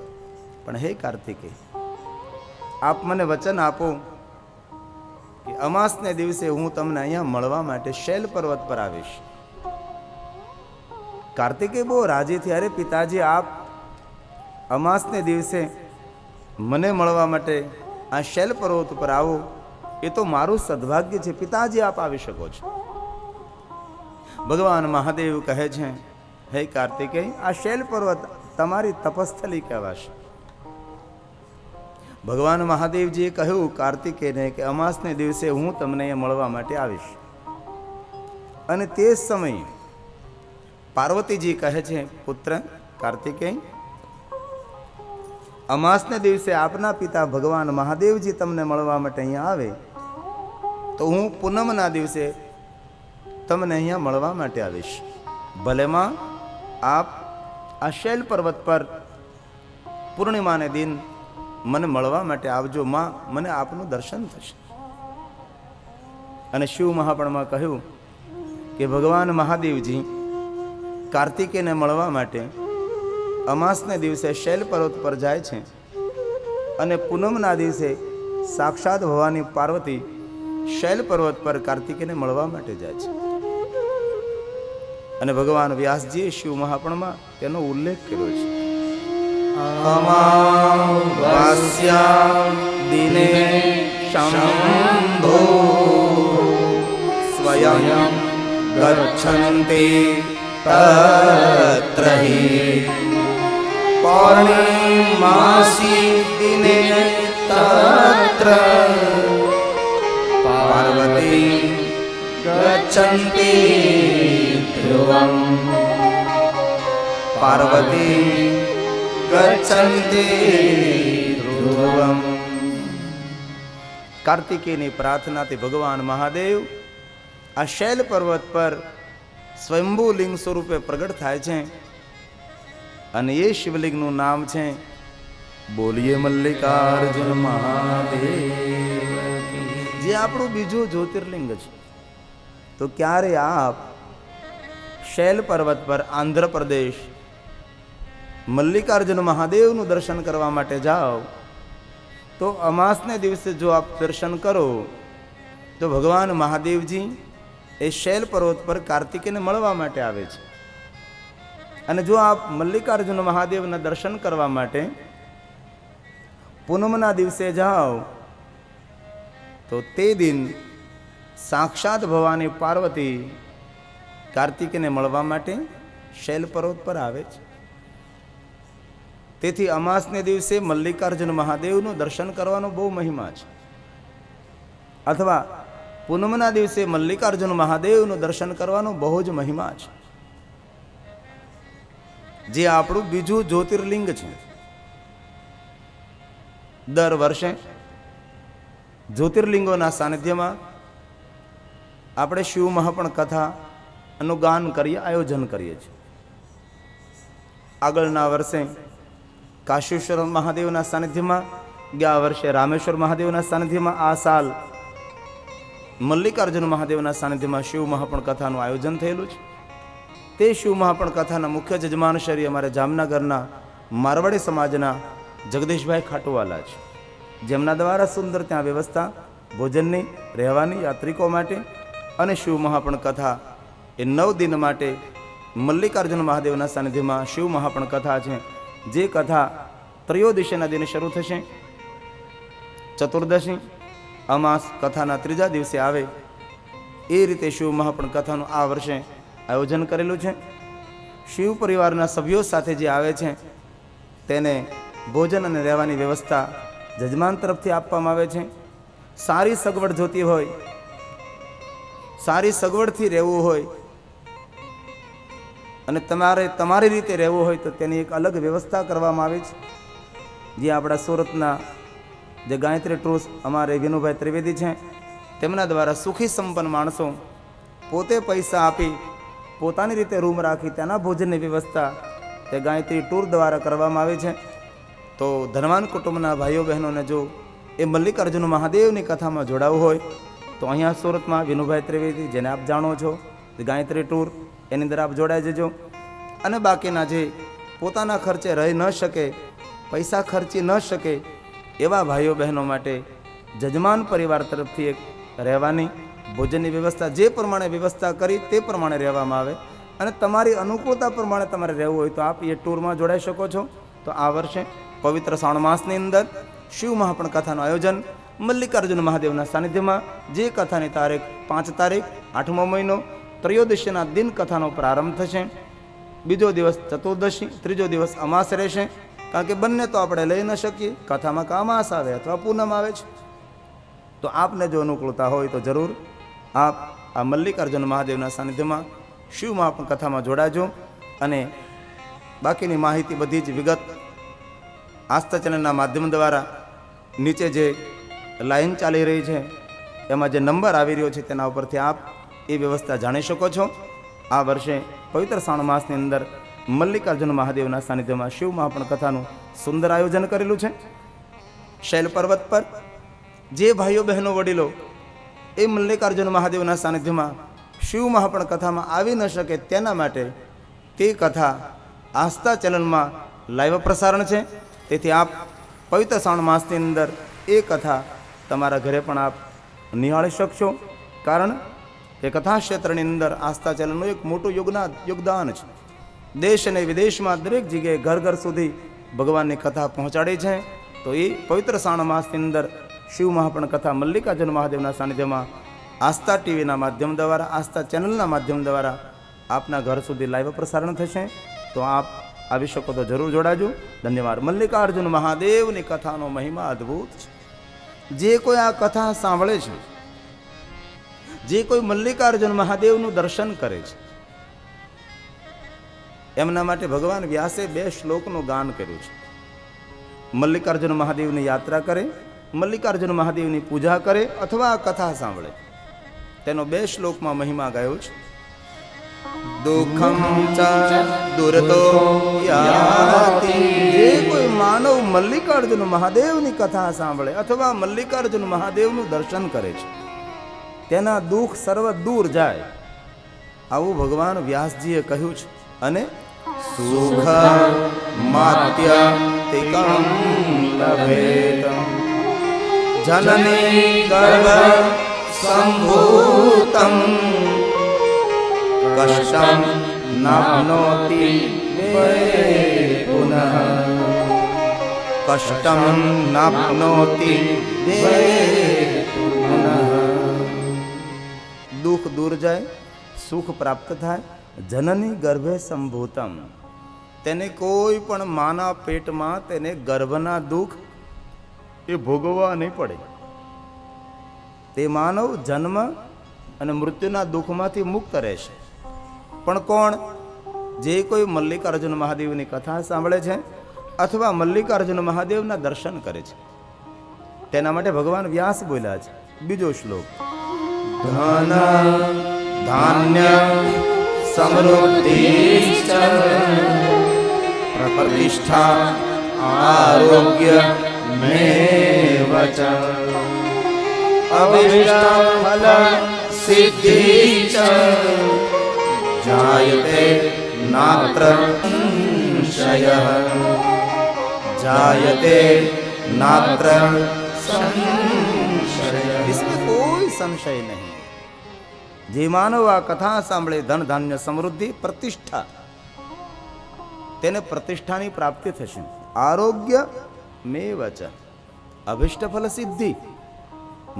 પણ હે કાર્તિકેય આપ મને વચન આપો કે અમાસને દિવસે હું તમને અહીંયા મળવા માટે શૈલ પર્વત પર આવીશ કાર્તિકેય બહુ રાજી થયા અરે પિતાજી આપ અમાસને દિવસે મને મળવા માટે આ શૈલ પર્વત ઉપર આવો એ તો મારું સદભાગ્ય છે પિતાજી આપ આવી શકો છો ભગવાન મહાદેવ કહે છે હે કાર્તિકેય આ શૈલ પર્વત તમારી તપસ્થલી કહેવાશે ભગવાન મહાદેવજીએ કહ્યું કાર્તિકેયને કે અમાસને દિવસે હું તમને અહીંયા મળવા માટે આવીશ અને તે જ સમયે પાર્વતીજી કહે છે પુત્ર કાર્તિકેય અમાસને દિવસે આપના પિતા ભગવાન મહાદેવજી તમને મળવા માટે અહીંયા આવે તો હું પૂનમના દિવસે તમને અહીંયા મળવા માટે આવીશ ભલે માં આપ આ શૈલ પર્વત પર પૂર્ણિમાને દિન મને મળવા માટે આવજો માં મને આપનું દર્શન થશે અને શિવ મહાપણમાં કહ્યું કે ભગવાન મહાદેવજી કાર્તિકેયને મળવા માટે અમાસને દિવસે શૈલ પર્વત પર જાય છે અને પૂનમના દિવસે સાક્ષાત ભવાની પાર્વતી શૈલ પર્વત પર કાર્તિકેયને મળવા માટે જાય છે અને ભગવાન વ્યાસજીએ શિવ મહાપણમાં તેનો ઉલ્લેખ કર્યો છે અમાવાસ્યા દિને શંભો સ્વયં ગચ્છન્તિ તત્ર હિ પૌર્ણિમાસી દિને તત્ર પાર્વતી ગચ્છન્તિ ધ્રુવં પાર્વતી ગચ્છન્તિ ધ્રુવં કાર્તિકેયની પ્રાર્થનાથી ભગવાન મહાદેવ આ શૈલ પર્વત પર સ્વયંભૂ લિંગ સ્વરૂપે પ્રગટ થાય છે અને એ શિવલિંગનું નામ છે બોલીએ મલ્લિકાર્જુન મહાદેવ, જે આપણું બીજું જ્યોતિર્લિંગ છે. તો ક્યારે આપ શૈલ પર્વત પર આંધ્રપ્રદેશ મલ્લિકાર્જુન મહાદેવનું દર્શન કરવા માટે જાઓ તો અમાસને દિવસે જો આપ દર્શન કરો તો ભગવાન મહાદેવજી એ શૈલ પર્વત પર કાર્તિકેયને મળવા માટે આવે છે. અને જો આપ મલ્લિકાર્જુન મહાદેવના દર્શન કરવા માટે પૂનમના દિવસે જાઓ તો તે દિન સાક્ષાત ભવાની પાર્વતી કાર્તિકેયને મળવા માટે શૈલ પર્વત પર આવે છે. તેથી અમાસને દિવસે મલ્લિકાર્જુન મહાદેવનું દર્શન કરવાનો બહુ મહિમા છે. અથવા પૂનમના દિવસે મલ્લિકાર્જુન મહાદેવનું દર્શન કરવાનો બહુ જ મહિમા છે, જે આપણું બીજું જ્યોતિર્લિંગ છે. દર વર્ષે જ્યોતિર્લિંગોના સાનિધ્યમાં આપણે શિવ મહાપણ કથાનું ગાન કરીએ, આયોજન કરીએ છીએ. આગળના વર્ષે કાશેશ્વર મહાદેવના સાનિધ્યમાં, ગયા વર્ષે રામેશ્વર મહાદેવના સાનિધ્યમાં, આ સાલ મલ્લિકાર્જુન મહાદેવના સાનિધ્યમાં શિવ મહાપણ કથાનું આયોજન થયેલું છે. તે શિવ મહાપણ કથાના મુખ્ય જજમાન શ્રી અમારે જામનગરના મારવાડી સમાજના જગદીશભાઈ ખાટુવાલા છે, જેમના દ્વારા સુંદર ત્યાં વ્યવસ્થા ભોજનની, રહેવાની યાત્રિકો માટે અને શિવ મહાપણ કથા એ 9 દિન માટે મલ્લિકાર્જુન મહાદેવના સાનિધ્યમાં શિવ મહાપણ કથા છે. જે કથા ત્રયોદશીના દિને શરૂ થશે, ચતુર્દશી અમાસ કથાના 3જા દિવસે આવે, એ રીતે શિવ મહાપણ કથાનું આ વર્ષે આયોજન કરેલું છે. શિવ પરિવારના સભ્યો સાથે જે આવે છે તેને ભોજન અને રહેવાની વ્યવસ્થા જજમાન તરફથી આપવામાં આવે છે. સારી સગવડ જોતી હોય, સારી સગવડથી રહેવું હોય અને તમારે તમારી રીતે રહેવું હોય તો તેની એક અલગ વ્યવસ્થા કરવામાં આવી છે. જે આપણા સુરતના જે ગાયત્રી ટૂર્સ અમારે વિનુભાઈ ત્રિવેદી છે, તેમના દ્વારા સુખી સંપન્ન માણસો પોતે પૈસા આપી પોતાની રીતે રૂમ રાખી તેના ભોજનની વ્યવસ્થા તે ગાયત્રી ટૂર દ્વારા કરવામાં આવી છે. તો ધનવાન કુટુંબના ભાઈઓ બહેનોને જો એ મલ્લિકાર્જુન મહાદેવની કથામાં જોડાવું હોય તો અહીંયા સુરતમાં વિનુભાઈ ત્રિવેદી, જેને આપ જાણો છો, ગાયત્રી ટૂર, એની અંદર આપ જોડાઈ જજો. અને બાકીના જે પોતાના ખર્ચે રહી ન શકે, પૈસા ખર્ચી ન શકે એવા ભાઈઓ બહેનો માટે જજમાન પરિવાર તરફથી એક રહેવાની, ભોજનની વ્યવસ્થા જે પ્રમાણે વ્યવસ્થા કરી તે પ્રમાણે રહેવામાં આવે. અને તમારી અનુકૂળતા પ્રમાણે તમારે રહેવું હોય તો આપ એ ટૂરમાં જોડાઈ શકો છો. તો આ વર્ષે પવિત્ર શ્રાવણ માસની અંદર શિવ મહાપણ કથાનું આયોજન મલ્લિકાર્જુન મહાદેવના સાનિધ્યમાં, જે કથાની તારીખ 5 તારીખ 8મો મહિનો ત્રયોદશીના દિન કથાનો પ્રારંભ થશે. બીજો દિવસ ચતુર્દશી, ત્રીજો દિવસ અમાસ રહેશે. કારણ કે બંને તો આપણે લઈ ન શકીએ, કથામાં અમાસ આવે અથવા પૂનમ આવે છે. તો આપને જો અનુકૂળતા હોય તો જરૂર આપ આ મલ્લિકાર્જુન મહાદેવના સાનિધ્યમાં શિવ મહાપણ કથામાં જોડાજો. અને બાકીની માહિતી બધી જ વિગત આસ્થા ચેનલના માધ્યમ દ્વારા નીચે જે લાઈન ચાલી રહી છે એમાં જે નંબર આવી રહ્યો છે તેના ઉપરથી આપ એ વ્યવસ્થા જાણી શકો છો. આ વર્ષે પવિત્ર શ્રાવણ માસની અંદર મલ્લિકાર્જુન મહાદેવના સાનિધ્યમાં શિવ મહાપણ કથાનું સુંદર આયોજન કરેલું છે. શૈલ પર્વત પર જે ભાઈઓ બહેનો વડીલો એ મલ્લિકાર્જુન મહાદેવના સાનિધ્યમાં શિવ મહાપણ કથામાં આવી ન શકે તેના માટે તે કથા આસ્થા ચેનલમાં લાઈવ પ્રસારણ છે. તેથી આપ પવિત્ર શ્રાવણ માસની અંદર એ કથા તમારા ઘરે પણ આપ નિહાળી શકશો. કારણ કે કથા ક્ષેત્રની અંદર આસ્થા ચેનલનું એક મોટું યોગદાન છે. દેશ અને વિદેશમાં દરેક જગ્યાએ ઘર ઘર સુધી ભગવાનની કથા પહોંચાડી છે. તો એ પવિત્ર શ્રાવણ માસની અંદર શિવ મહાપણ કથા મલ્લિકાર્જુન મહાદેવના સાનિધ્યમાં આસ્થા ટીવીના માધ્યમ દ્વારા, આસ્થા ચેનલના માધ્યમ દ્વારા આપના ઘર સુધી લાઈવ પ્રસારણ થશે. તો આપ આવી શકો તો જરૂર જોડાજો. ધન્યવાદ. મલ્લિકાર્જુન મહાદેવની કથાનો મહિમા અદ્ભુત છે. જે કોઈ આ કથા સાંભળે છે, જે કોઈ મલ્લિકાર્જુન મહાદેવનું દર્શન કરે છે, એમના માટે ભગવાન વ્યાસે 2 શ્લોકનું ગાન કર્યું છે. મલ્લિકાર્જુન મહાદેવની યાત્રા કરે મલ્લિકાર્જુન મહાદેવની પૂજા કરે અથવા કથા સાંભળે. તેનો 2 શ્લોકમાં મહિમા ગાયો છે. દુઃખમ ચ દુરતો યાતિ. જે કોઈ માનવ મલ્લિકાર્જુન મહાદેવની કથા સાંભળે અથવા મલ્લિકાર્જુન મહાદેવનું દર્શન કરે છે, તેના દુઃખ સર્વ દૂર જાય. આવું ભગવાન વ્યાસજીએ કહ્યું છે. અને સુખ માત્યતિકં લભેત જનની ગર્ભ સંભૂતં કષ્ટં નાપ્નોતિ પુનઃ કષ્ટં નાપ્નોતિ પુનઃ. દુઃખ દૂર જાય, સુખ પ્રાપ્ત થાય. જનની ગર્ભે સંભૂતમ. તેને કોઈ પણ માના પેટમાં તેને ગર્ભના દુઃખ એ ભોગવવા નહીં પડે. તે માનવ જન્મ અને મૃત્યુના દુઃખમાંથી મુક્ત રહેશે. પણ કોણ? જે કોઈ મલ્લિકાર્જુન મહાદેવની કથા સાંભળે છે અથવા મલ્લિકાર્જુન મહાદેવના દર્શન કરે છે. તેના માટે ભગવાન વ્યાસ બોલ્યા છે. બીજો શ્લોક. ધન ધાન્ય સમૃદ્ધિ પ્રતિષ્ઠા આરોગ્ય મેવ ચ અભિષ્ટ ફલ સિદ્ધિ ચ જાયતે નાત્ર સંશયઃ જાયતે નાત્ર સંશયઃ. इसमें कोई संशय नहीं. જે માનવ આ કથા સાંભળે, ધન ધાન્ય સમૃદ્ધિ પ્રતિષ્ઠા, તેને પ્રતિષ્ઠાની પ્રાપ્તિ થશે. આરોગ્ય મેવ ચ અભિષ્ટ ફલ સિદ્ધિ.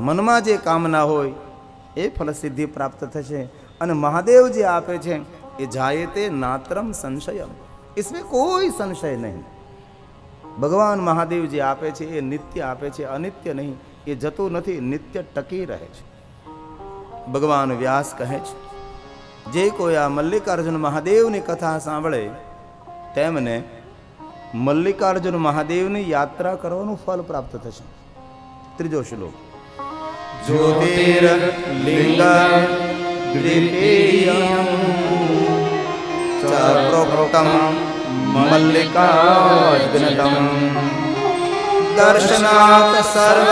મનમાં જે કામના હોય એ ફલસિદ્ધિ પ્રાપ્ત થશે. અને મહાદેવ જે આપે છે એ જાયતે નાત્રમ સંશયમ. इसमें કોઈ સંશય નહીં. ભગવાન મહાદેવ જે આપે છે એ નિત્ય આપે છે, અનિત્ય નહીં. એ જતું નથી, નિત્ય ટકી રહે છે. ભગવાન વ્યાસ કહે છે, જે કોઈ આ મલ્લિકાર્જુન મહાદેવની કથા સાંભળે તેમને મલ્લિકાર્જુન મહાદેવની યાત્રા કરવાનું ફળ પ્રાપ્ત થશે. ત્રીજો શ્લોક. જ્યોતિર્લિંગ દ્વિતીયં ચ પ્રોક્તમ મલ્લિકાર્જુનતમ દર્શનાત સર્વ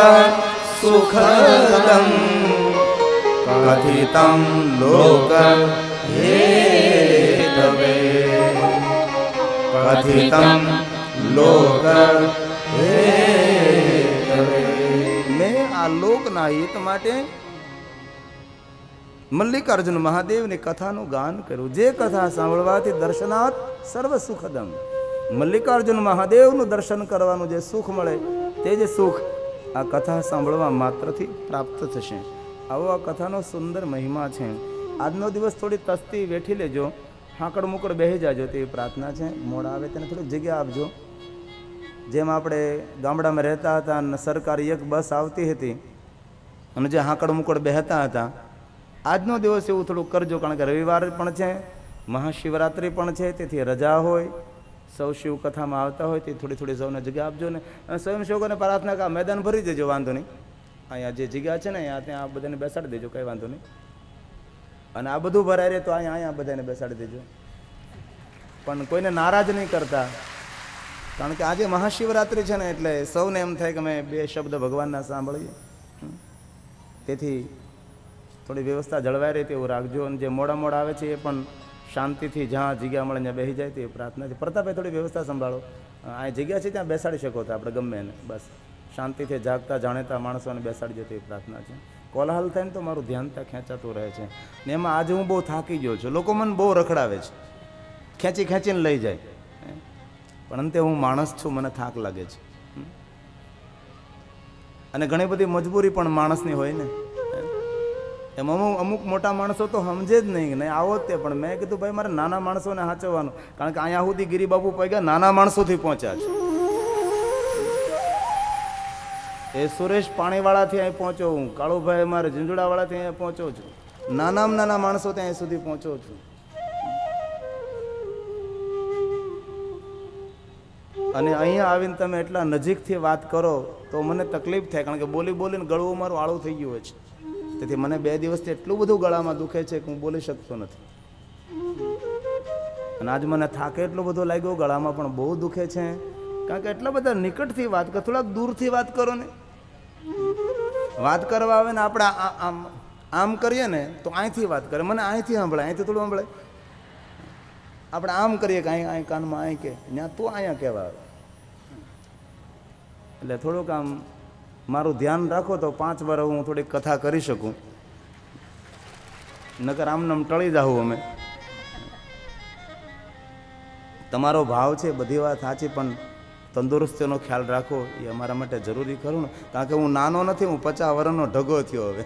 સુખદમ કથિતં લોક હેતવે કથિતં લોક હેતવે. મેં આ લોકના હિત માટે મલ્લિકાર્જુન મહાદેવની કથાનું ગાન કર્યું. જે કથા સાંભળવાથી દર્શનાત સર્વ સુખદમ. મલ્લિકાર્જુન મહાદેવનું દર્શન કરવાનું જે સુખ મળે તે જ સુખ આ કથા સાંભળવા માત્રથી પ્રાપ્ત થશે. આવો આ કથાનો સુંદર મહિમા છે. આજનો દિવસ થોડી તસ્તી વેઠી લેજો, હાંકડ મુકડ બેસી જાજો તેવી પ્રાર્થના છે. મોડા આવે તેને થોડીક જગ્યા આપજો. જેમ આપણે ગામડામાં રહેતા હતા અને સરકારી એક બસ આવતી હતી અને જે હાંકડ મુકડ બેહતા હતા, આજનો દિવસ એવું થોડુંક કરજો. કારણ કે રવિવાર પણ છે, મહાશિવરાત્રિ પણ છે, તેથી રજા હોય. સૌ શિવ કથામાં આવતા હોય તે થોડી થોડી સૌને જગ્યા આપજો ને. અને સ્વયંસેવકોને પ્રાર્થના કે આ મેદાન ભરી દેજો, વાંધો નહીં. અહીંયા જે જગ્યા છે ને અહીંયા ત્યાં આ બધાને બેસાડી દેજો, કંઈ વાંધો નહીં. અને આ બધું ભરાય રહે તો અહીંયા બધાને બેસાડી દેજો. પણ કોઈને નારાજ નહીં કરતા, કારણ કે આજે મહાશિવરાત્રિ છે ને એટલે સૌને એમ થાય કે અમે 2 શબ્દ ભગવાનના સાંભળીએ. તેથી થોડી વ્યવસ્થા જળવાઈ રહે તેવું રાખજો. અને જે મોડા મોડા આવે છે એ પણ શાંતિથી જ્યાં જગ્યા મળે ત્યાં બેસી જાય તેવી પ્રાર્થના છે. પ્રતાપે થોડી વ્યવસ્થા સંભાળો. આ જગ્યા છે ત્યાં બેસાડી શકો તો આપણે ગમે એને, બસ શાંતિથી જાગતા જાણેતા માણસોને બેસાડી જાય તેવી પ્રાર્થના છે. કોલાહલ થાય ને તો મારું ધ્યાન ત્યાં ખેંચાતું રહે છે. ને એમાં આજે હું બહુ થાકી ગયો છું. લોકો મને બહુ રખડાવે છે, ખેંચી ખેંચીને લઈ જાય. પણ અંતે હું માણસ છું, મને થાક લાગે છે. અને ઘણી બધી મજબૂરી પણ માણસની હોય ને. એમ અમુક મોટા માણસો તો સમજે જ નહીં આવો જ તે. પણ મેં કીધું ભાઈ મારે નાના માણસોને સાચવવાનું, કારણ કે અહીંયા સુધી ગિરિબાબુ પગ્યા નાના માણસોથી પહોંચ્યા છે. એ સુરેશ પાણીવાળાથી અહીં પહોંચ્યો હું, કાળુભાઈ મારે ઝીંઝુડાવાળાથી અહીંયા પહોંચ્યો છું. નાનામાં નાના માણસો ત્યાં સુધી પહોંચ્યો છું. અને અહીંયા આવીને તમે એટલા નજીકથી વાત કરો તો મને તકલીફ થાય, કારણ કે બોલી બોલીને ગળું મારું આળું થઈ ગયું હોય છે. તેથી મને 2 દિવસથી એટલું બધું ગળામાં દુખે છે કે હું બોલી શકતો નથી. અને આજ મને થાકે એટલો બધો લાગ્યો, ગળામાં પણ બહુ દુખે છે, કારણ કે એટલા બધા નિકટથી વાત કરો, થોડાક દૂરથી વાત કરો ને. વાત કરવા આવે ને આપણે આમ કરીએ ને તો અહીંથી વાત કરે, મને અહીંથી સાંભળાય, અહીંથી થોડું સાંભળાય. આપણે આમ કરીએ કે અહીં કાનમાં અહીં કે ત્યાં તો અહીંયા કહેવા આવે. એટલે થોડુંક આમ મારું ધ્યાન રાખો તો 5 વાર હું થોડીક કથા કરી શકું, નકર આમને આમ ટળી જાઉં અમે. તમારો ભાવ છે બધી વાત સાચી, પણ તંદુરસ્તીનો ખ્યાલ રાખો એ અમારા માટે જરૂરી ખરું ને. કારણ કે હું નાનો નથી, હું 50 વર્ષનો ઢગો થયો હવે.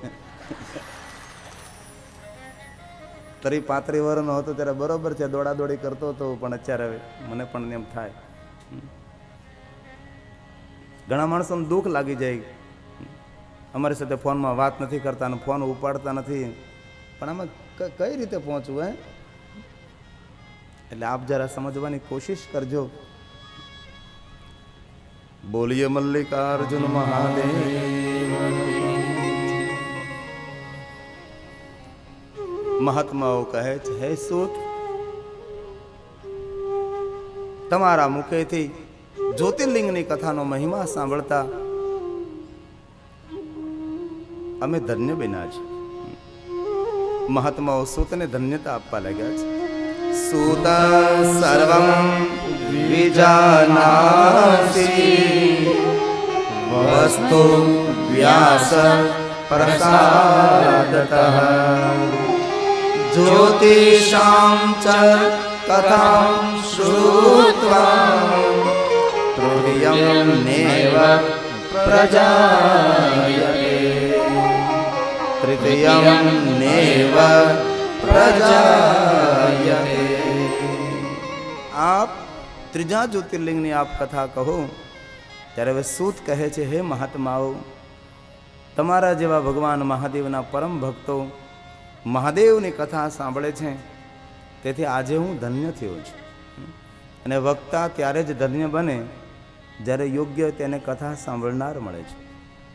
35 વર્ષનો હતો ત્યારે બરોબર છે, દોડાદોડી કરતો હતો, પણ અત્યારે હવે મને પણ એમ થાય. ઘણા માણસોને દુઃખ લાગી જાય, અમારી સાથે ફોનમાં વાત નથી કરતા અને ફોન ઉપાડતા નથી, પણ આમાં કઈ રીતે પહોંચવું? એટલે આપ જરા સમજવાની કોશિશ કરજો. બોલીએ મલ્લિકાર્જુન મહાદેવ. મહાત્માઓ કહે છે, હે સૂત, તમારા મુખેથી જ્યોતિર્લિંગની કથાનો મહિમા સાંભળતા અમે ધન્ય બન્યા છે. મહાત્માઓ સૂતને ધન્યતા આપવા લાગ્યા છે. સૂત સર્વં વિજાનાસી વસ્તુ વ્યાસ પ્રસાદતઃ જ્યોતિષાં ચ કથાં શ્રુત્વા તૃતીયં નેવ પ્રજાયતે તૃતીયં નેવ પ્રજાયતે. આપ ત્રીજા જ્યોતિર્લિંગની આપ કથા કહો. ત્યારે હવે સૂત કહે છે, હે મહાત્માઓ, તમારા જેવા ભગવાન મહાદેવના પરમ ભક્તો મહાદેવની કથા સાંભળે છે, તેથી આજે હું ધન્ય થયો છું. અને વક્તા ત્યારે જ ધન્ય બને જ્યારે યોગ્ય તેને કથા સાંભળનાર મળે છે.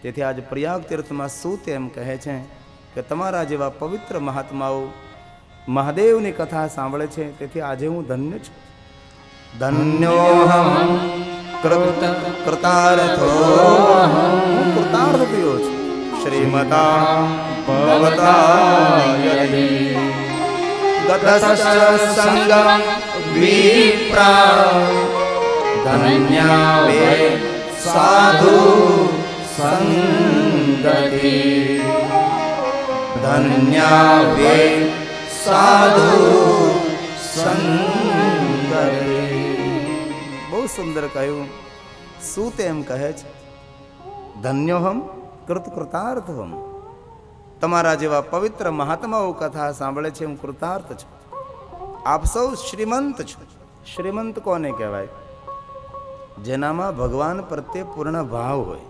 તેથી આજ પ્રયાગ તીર્થમાં સૂત એમ કહે છે કે તમારા જેવા પવિત્ર મહાત્માઓ મહાદેવની કથા સાંભળે છે, તેથી આજે હું ધન્ય છું. ધન્યોહમ કૃતાર્થો, હું કૃતાર્થ થયો છું. શ્રીમતા ભવતાયતિ ગતસ્ય સંગમ વિપ્રા ધન્યા વે સાધુ સંગતિ ધન્યા વે સાધુ સંગતિ. બહુ સુંદર કહ્યું. સૂત એમ કહે છે, ધન્યોહમ કૃતાર્થહમ. તમારા જેવા પવિત્ર મહાત્માઓ કથા સાંભળે છે, હું કૃતાર્થ છું. આપ સૌ શ્રીમંત છો. શ્રીમંત કોને કહેવાય? જેનામાં ભગવાન પ્રત્યે પૂર્ણ ભાવ હોય,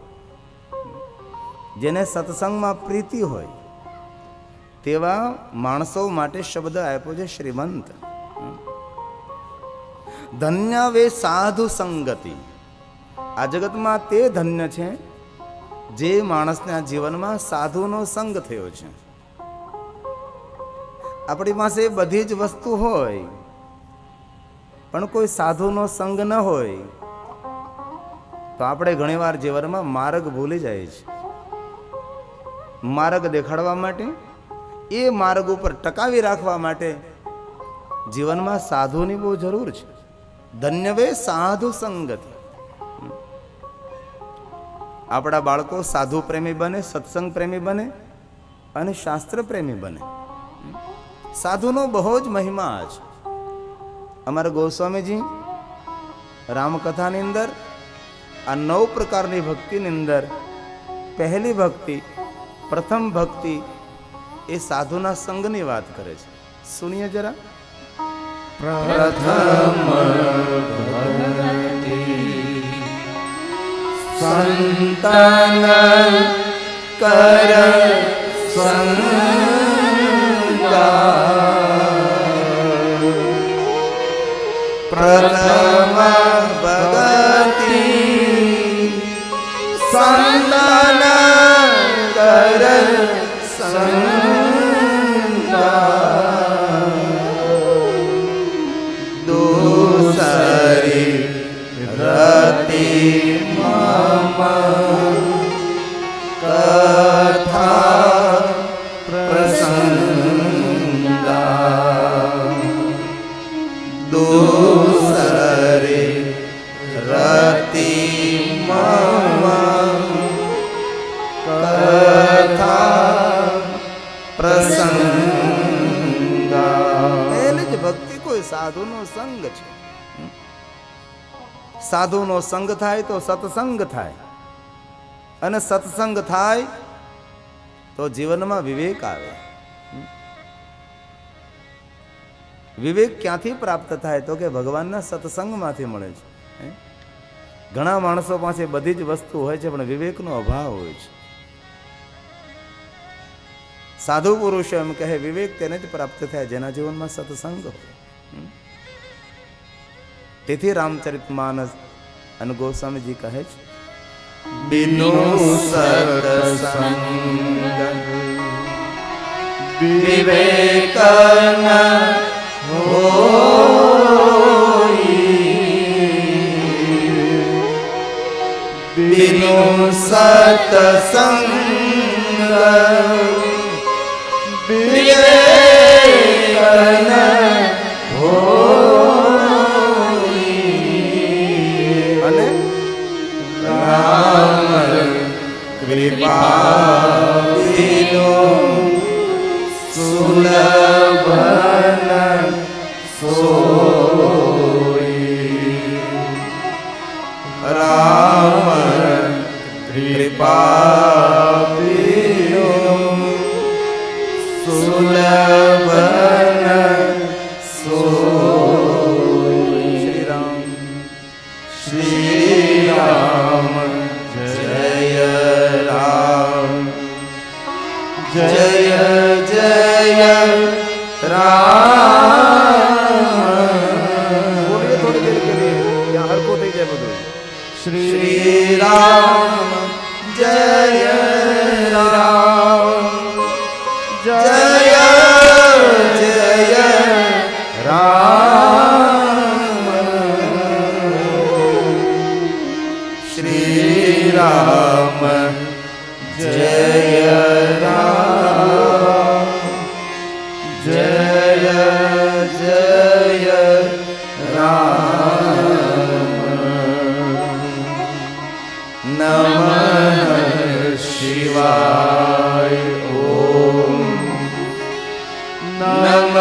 જેને સત્સંગમાં પ્રીતિ હોય, તેવા માણસો માટે શબ્દ આપ્યો છે શ્રીમંત. ધન્ય વે સાધુ સંગતિ. આ જગતમાં તે ધન્ય છે જે માણસના જીવનમાં સાધુનો સંગ થયો છે. આપણી પાસે બધી જ વસ્તુ હોય પણ કોઈ સાધુનો સંગ ન હોય તો આપણે ઘણીવાર જીવનમાં માર્ગ ભૂલી જાય છે. માર્ગ દેખાડવા માટે, એ માર્ગ ઉપર ટકાવી રાખવા માટે જીવનમાં સાધુની બહુ જરૂર છે. ધન્યવે સાધુ સંગતિ. આપણા બાળકો સાધુ પ્રેમી બને, સત્સંગ પ્રેમી બને અને શાસ્ત્ર પ્રેમી બને. સાધુનો બહુ જ મહિમા છે. અમારા ગોસ્વામીજી રામકથાની અંદર આ 9 પ્રકારની ભક્તિની અંદર પહેલી ભક્તિ, પ્રથમ ભક્તિ એ સાધુના સંગની વાત કરે છે. સુનિએ જરા. પ્રથમ ભક્તિ સંતન કર સંગા, પ્રથમ ભગત સંતાન કર દોસરી રતિ મમ કથા પ્રસંગા દોસરી રતિ મમ કથા પ્રસંગા. પહેલી જ ભક્તિ કોઈ સાધુનો સંગ છે. સાધુનો સંગ થાય તો સત્સંગ થાય, અને સત્સંગ થાય તો જીવનમાં વિવેક આવે. વિવેક ક્યાંથી પ્રાપ્ત થાય તો કે ભગવાનના સત્સંગમાંથી મળે છે. ઘણા માણસો પાસે બધી જ વસ્તુ હોય છે પણ વિવેકનો અભાવ હોય છે. સાધુ પુરુષો એમ કહે વિવેક તેને જ પ્રાપ્ત થાય જેના જીવનમાં સત્સંગ હોય. તેથી રામચરિતમાનસ અને ગોસ્વામીજી કહે છે બિનો સત્સંગ વિવેક ન બિનો સત્સંગ વિવેક ન અને રામ કૃપા વિનો સુલભન સોઈ. રામ કૃપા વિનો સુલભન સોઈ. શ્રી રામ શ્રી રામ જય રામ જય જય રામ. બોલીએ થોડી દેર કે લીએ, ત્યાં હરકો થઈ જાય બધું. શ્રી રામ જય રામ જય જય રામ. શ્રી રામ જય રામ જય જય રામ. નમઃ શિવાય. ઓમ નમઃ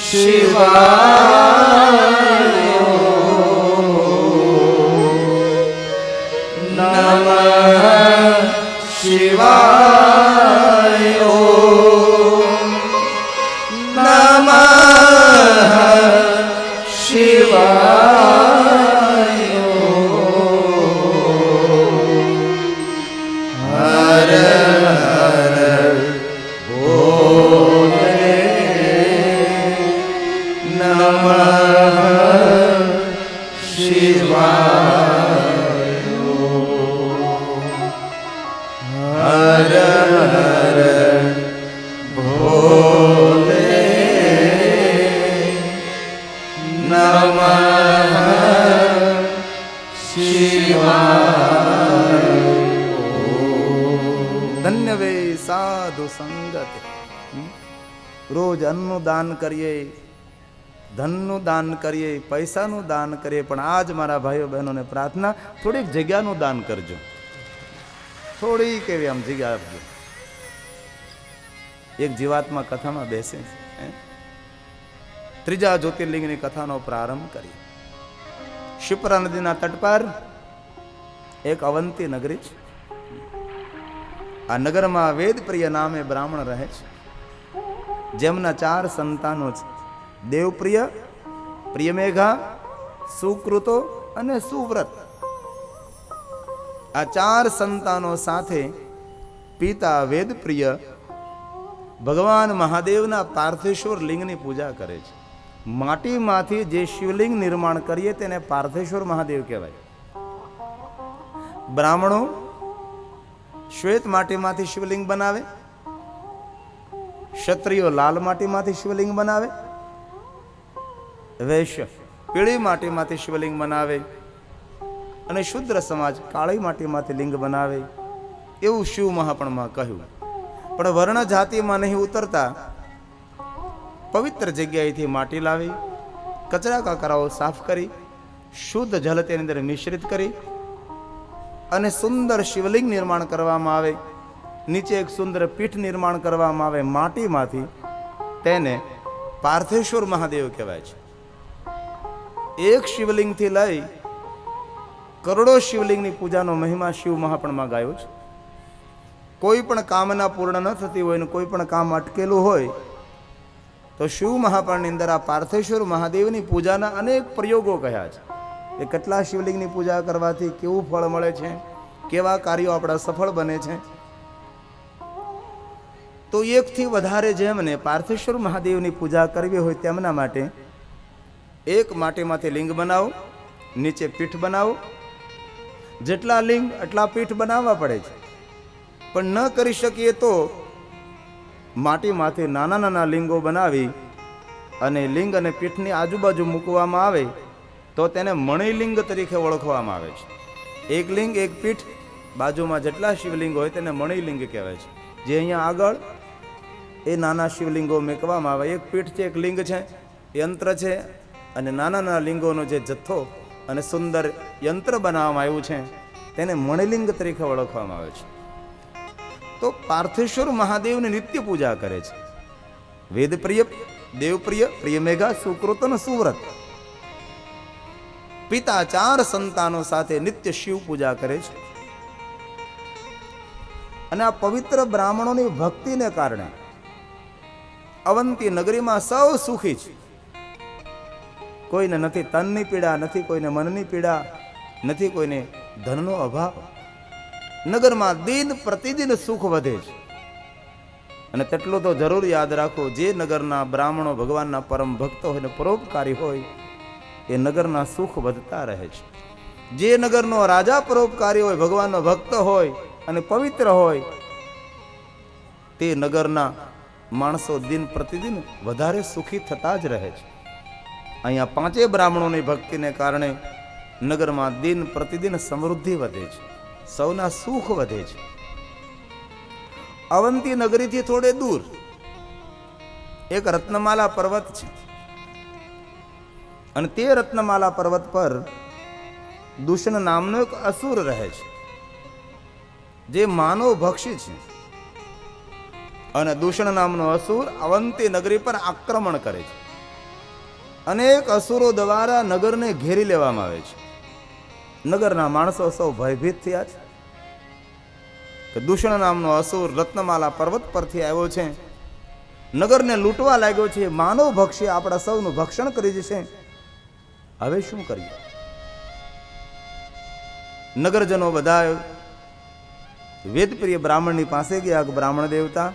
શિવાય. નમઃ શિવાય. નમઃ શિવાય. હર હર ભોલે નમઃ શિવાય. હર હર ભોલે નમઃ શિવાય. ધન્ય વે સાધુ સંગત. રોજ અન્નનું દાન કરીએ, ધનનું દાન કરીએ, પૈસાનું દાન કરીએ, પણ આજ મારા ભાઈઓ બહેનોને પ્રાર્થના થોડીક જગ્યાનું દાન કરજો. થોડીક એવી આમ જગ્યા આપજો. એક જીવાત્મા કથામાં બેસે, ત્રીજા જ્યોતિર્લિંગની કથાનો પ્રારંભ કરી. શિપ્રા નદીના તટ પર એક અવંતી નગરી છે. આ નગરમાં વેદપ્રિય નામે બ્રાહ્મણ રહે છે, જેમના 4 સંતાનો છે. દેવપ્રિય, પ્રિયમેઘા, સુકૃતો અને સુવ્રત. આ 4 સંતાનો સાથે પિતા વેદપ્રિય ભગવાન મહાદેવના પાર્થેશ્વર લિંગની પૂજા કરે છે. માટીમાંથી જે શિવલિંગ નિર્માણ કરીએ તેને પાર્થેશ્વર મહાદેવ કહેવાય. બ્રાહ્મણો શ્વેત માટીમાંથી શિવલિંગ બનાવે, ક્ષત્રિયો લાલ માટીમાંથી શિવલિંગ બનાવે, વૈશ્ય પીળી માટીમાંથી શિવલિંગ બનાવે અને શુદ્ર સમાજ કાળી માટીમાંથી લિંગ બનાવે, એવું શિવ મહાપણમાં કહ્યું. પણ વર્ણ જાતિમાં નહીં ઉતરતા પવિત્ર જગ્યાએથી માટી લાવી કચરા કાકરાઓ સાફ કરી શુદ્ધ જલ તેની અંદર મિશ્રિત કરી અને સુંદર શિવલિંગ નિર્માણ કરવામાં આવે. નીચે એક સુંદર પીઠ નિર્માણ કરવામાં આવે માટીમાંથી. તેને પાર્થેશ્વર મહાદેવ કહેવાય છે. એક શિવલિંગથી લઈ કરોડો શિવલિંગની પૂજાનો મહિમા શિવ મહાપણમાં ગાયો છે. કોઈ પણ કામના પૂર્ણ ન થતી હોય ને કોઈ પણ કામ અટકેલું હોય તો શિવ મહાપણની અંદર આ પાર્થેશ્વર મહાદેવની પૂજાના અનેક પ્રયોગો કહ્યા છે. એ કેટલા શિવલિંગની પૂજા કરવાથી કેવું ફળ મળે છે, કેવા કાર્યો આપણા સફળ બને છે. તો એકથી વધારે જેમને પાર્થેશ્વર મહાદેવની પૂજા કરવી હોય તેમના માટે એક માટીમાંથી લિંગ બનાવો, નીચે પીઠ બનાવો. જેટલા લિંગ એટલા પીઠ બનાવવા પડે છે. પણ ન કરી શકીએ તો માટીમાંથી નાના નાના લિંગો બનાવી અને લિંગ અને પીઠની આજુબાજુ મૂકવામાં આવે તો તેને મણિલિંગ તરીકે ઓળખવામાં આવે છે. એક લિંગ એક પીઠ, બાજુમાં જેટલા શિવલિંગ હોય તેને મણિલિંગ કહેવાય છે. જે અહીંયા આગળ એ નાના શિવલિંગો મૂકવામાં આવે. એક પીઠ છે, એક લિંગ છે, યંત્ર છે અને નાના નાના લિંગોનો જે જથ્થો અને સુંદર યંત્ર બનાવવામાં આવ્યું છે તેને મણિલિંગ તરીકે ઓળખવામાં આવે છે. તો પાર્થેશ્વર મહાદેવની નિત્ય પૂજા કરે છે. વેદપ્રિય, દેવપ્રિય, પ્રિય મેઘા, સુકૃત અને સુવ્રત પિતા 4 સંતાનો સાથે નિત્ય શિવ પૂજા કરે છે. અને આ પવિત્ર બ્રાહ્મણોની ભક્તિને કારણે અવંતી નગરીમાં સૌ સુખી છે. કોઈને નથી તનની પીડા, નથી કોઈને મનની પીડા, નથી કોઈને ધનનો અભાવ. નગરમાં દિન પ્રતિદિન સુખ વધે છે. અને તેટલું તો જરૂર યાદ રાખો, જે નગરના બ્રાહ્મણો ભગવાનના પરમ ભક્ત હોય ને પરોપકારી હોય એ નગરના સુખ વધતા રહે છે. જે નગરનો રાજા પરોપકારી હોય, ભગવાનનો ભક્ત હોય અને પવિત્ર હોય તે નગરના માણસો દિન પ્રતિદિન વધારે સુખી થતા જ રહે છે. અહીંયા 5 બ્રાહ્મણોની ભક્તિને કારણે નગરમાં દિન પ્રતિદિન સમૃદ્ધિ વધે છે, સૌના સુખ વધે છે. અવંતી નગરીથી થોડે દૂર એક રત્નમાલા પર્વત છે અને તે રત્નમાલા પર્વત પર દૂષણ નામનો એક અસુર રહે છે જે માનવ ભક્ષી છે. અને દૂષણ નામનો અસુર અવંતી નગરી પર આક્રમણ કરે છે. અનેક અસુરો દ્વારા નગરને ઘેરી લેવામાં આવે છે. નગરના માણસો સૌ ભયભીત થયા છે કે દૂષણ નામનો અસુર રત્નમાલા પર્વત પરથી આવ્યો છે, નગરને લૂંટવા લાગ્યો છે, માનવ ભક્ષી આપણા સૌનું ભક્ષણ કરી જશે. હવે શું કરીએ? નગરજનો બધા વેદપ્રિય બ્રાહ્મણની પાસે ગયા કે બ્રાહ્મણ દેવતા,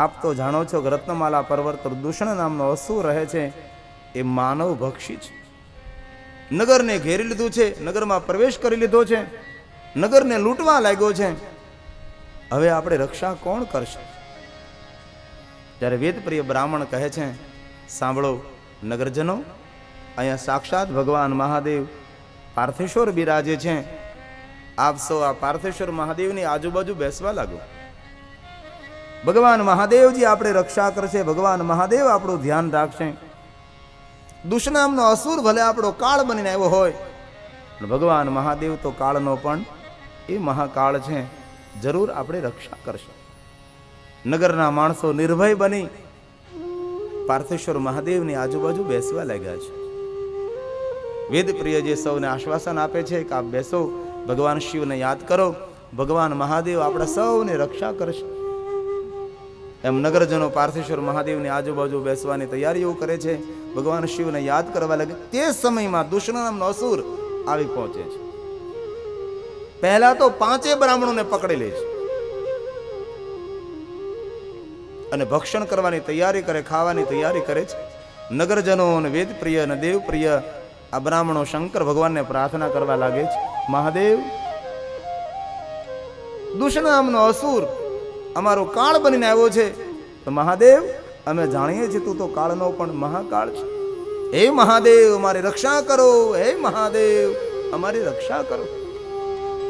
આપ તો જાણો છો કે રત્નમાલા પર્વત પર દૂષણ નામનો અસુર રહે છે, એ માનવ ભક્ષી છે. નગરને ઘેરી લીધું છે, નગરમાં પ્રવેશ કરી લીધો છે, નગરને લૂંટવા લાગ્યો છે. હવે આપણે રક્ષા કોણ કરશે? ત્યારે વેદપ્રિય બ્રાહ્મણ કહે છે, સાંભળો નગરજનો, અહીંયા સાક્ષાત ભગવાન મહાદેવ પાર્થેશ્વર બિરાજે છે. આપ સૌ આ પાર્થેશ્વર મહાદેવની આજુબાજુ બેસવા લાગો. ભગવાન મહાદેવજી આપણે રક્ષા કરશે, ભગવાન મહાદેવ આપણું ધ્યાન રાખશે. દુષ્નામનો અસુર ભલે આપણો કાળ બનીને આવ્યો હોય, પણ ભગવાન મહાદેવ તો કાળનો પણ એ મહાકાળ છે, જરૂર આપણે રક્ષા કરશે. નગરના માણસો નિર્ભય બની પાર્થેશ્વર મહાદેવની આજુબાજુ બેસવા લાગ્યા છે. વેદપ્રિય જે સૌને આશ્વાસન આપે છે કે આપ બેસો, ભગવાન શિવને યાદ કરો, ભગવાન મહાદેવ આપણા સૌને રક્ષા કરશે. એમ નગરજનો પાર્થેશ્વર મહાદેવની આજુબાજુ બેસવાની તૈયારીઓ કરે છે, ભગવાન શિવને યાદ કરવા લાગે. તે સમયમાં દુષ્ણ નામનો અસુર આવી પહોંચે છે. પહેલા તો 5 બ્રાહ્મણોને પકડી લે છે અને ભક્ષણ કરવાની તૈયારી કરે, ખાવાની તૈયારી કરે છે. નગરજનો અને વેદપ્રિય અને દેવપ્રિય આ બ્રાહ્મણો શંકર ભગવાનને પ્રાર્થના કરવા લાગે છે, મહાદેવ દુષણ નામનો અસુર અમારો કાળ બનીને આવ્યો છે. તો મહાદેવ અમે જાણીએ છીએ તું તો કાળનો પણ મહાકાળ છે. હે મહાદેવ અમારી રક્ષા કરો, હે મહાદેવ અમારી રક્ષા કરો.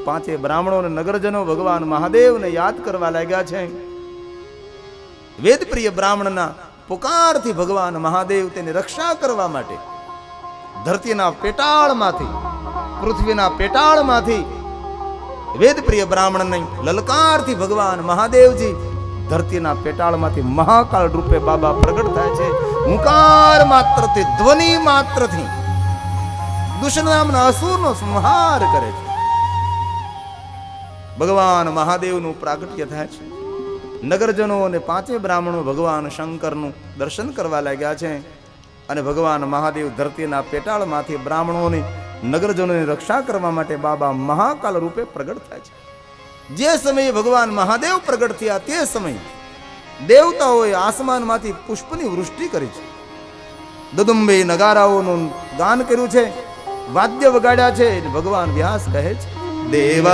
પાંચે બ્રાહ્મણો અને નગરજનો ભગવાન મહાદેવને યાદ કરવા લાગ્યા છે. વેદપ્રિય બ્રાહ્મણના પુકારથી ભગવાન મહાદેવ તેની રક્ષા કરવા માટે ધરતીના પેટાળમાંથી, પૃથ્વીના પેટાળમાંથી વેદપ્રિય બ્રાહ્મણને લલકારથી ભગવાન મહાદેવજી ધરતીના પેટાળમાંથી મહાકાળ રૂપે બાબા પ્રગટ થાય છે. હુંકાર માત્રથી, ધ્વનિ માત્રથી દુષણ નામના અસુરનો સંહાર કરે છે. ભગવાન મહાદેવનું પ્રાગટ્ય થાય છે. નગરજનો અને પાંચે બ્રાહ્મણો ભગવાન શંકરનું દર્શન કરવા લાગ્યા છે. અને ભગવાન મહાદેવ ધરતીના પેટાળમાંથી બ્રાહ્મણોની, નગરજનોની રક્ષા કરવા માટે બાબા મહાકાલ રૂપે પ્રગટ થાય છે. જે સમયે ભગવાન મહાદેવ પ્રગટ થયા તે સમયે દેવતાઓએ આસમાનમાંથી પુષ્પની વૃષ્ટિ કરી છે. દદુંબે નગારાઓનું ગાન કર્યું છે, વાદ્ય વગાડ્યા છે. ભગવાન વ્યાસ કહે છે, દેવ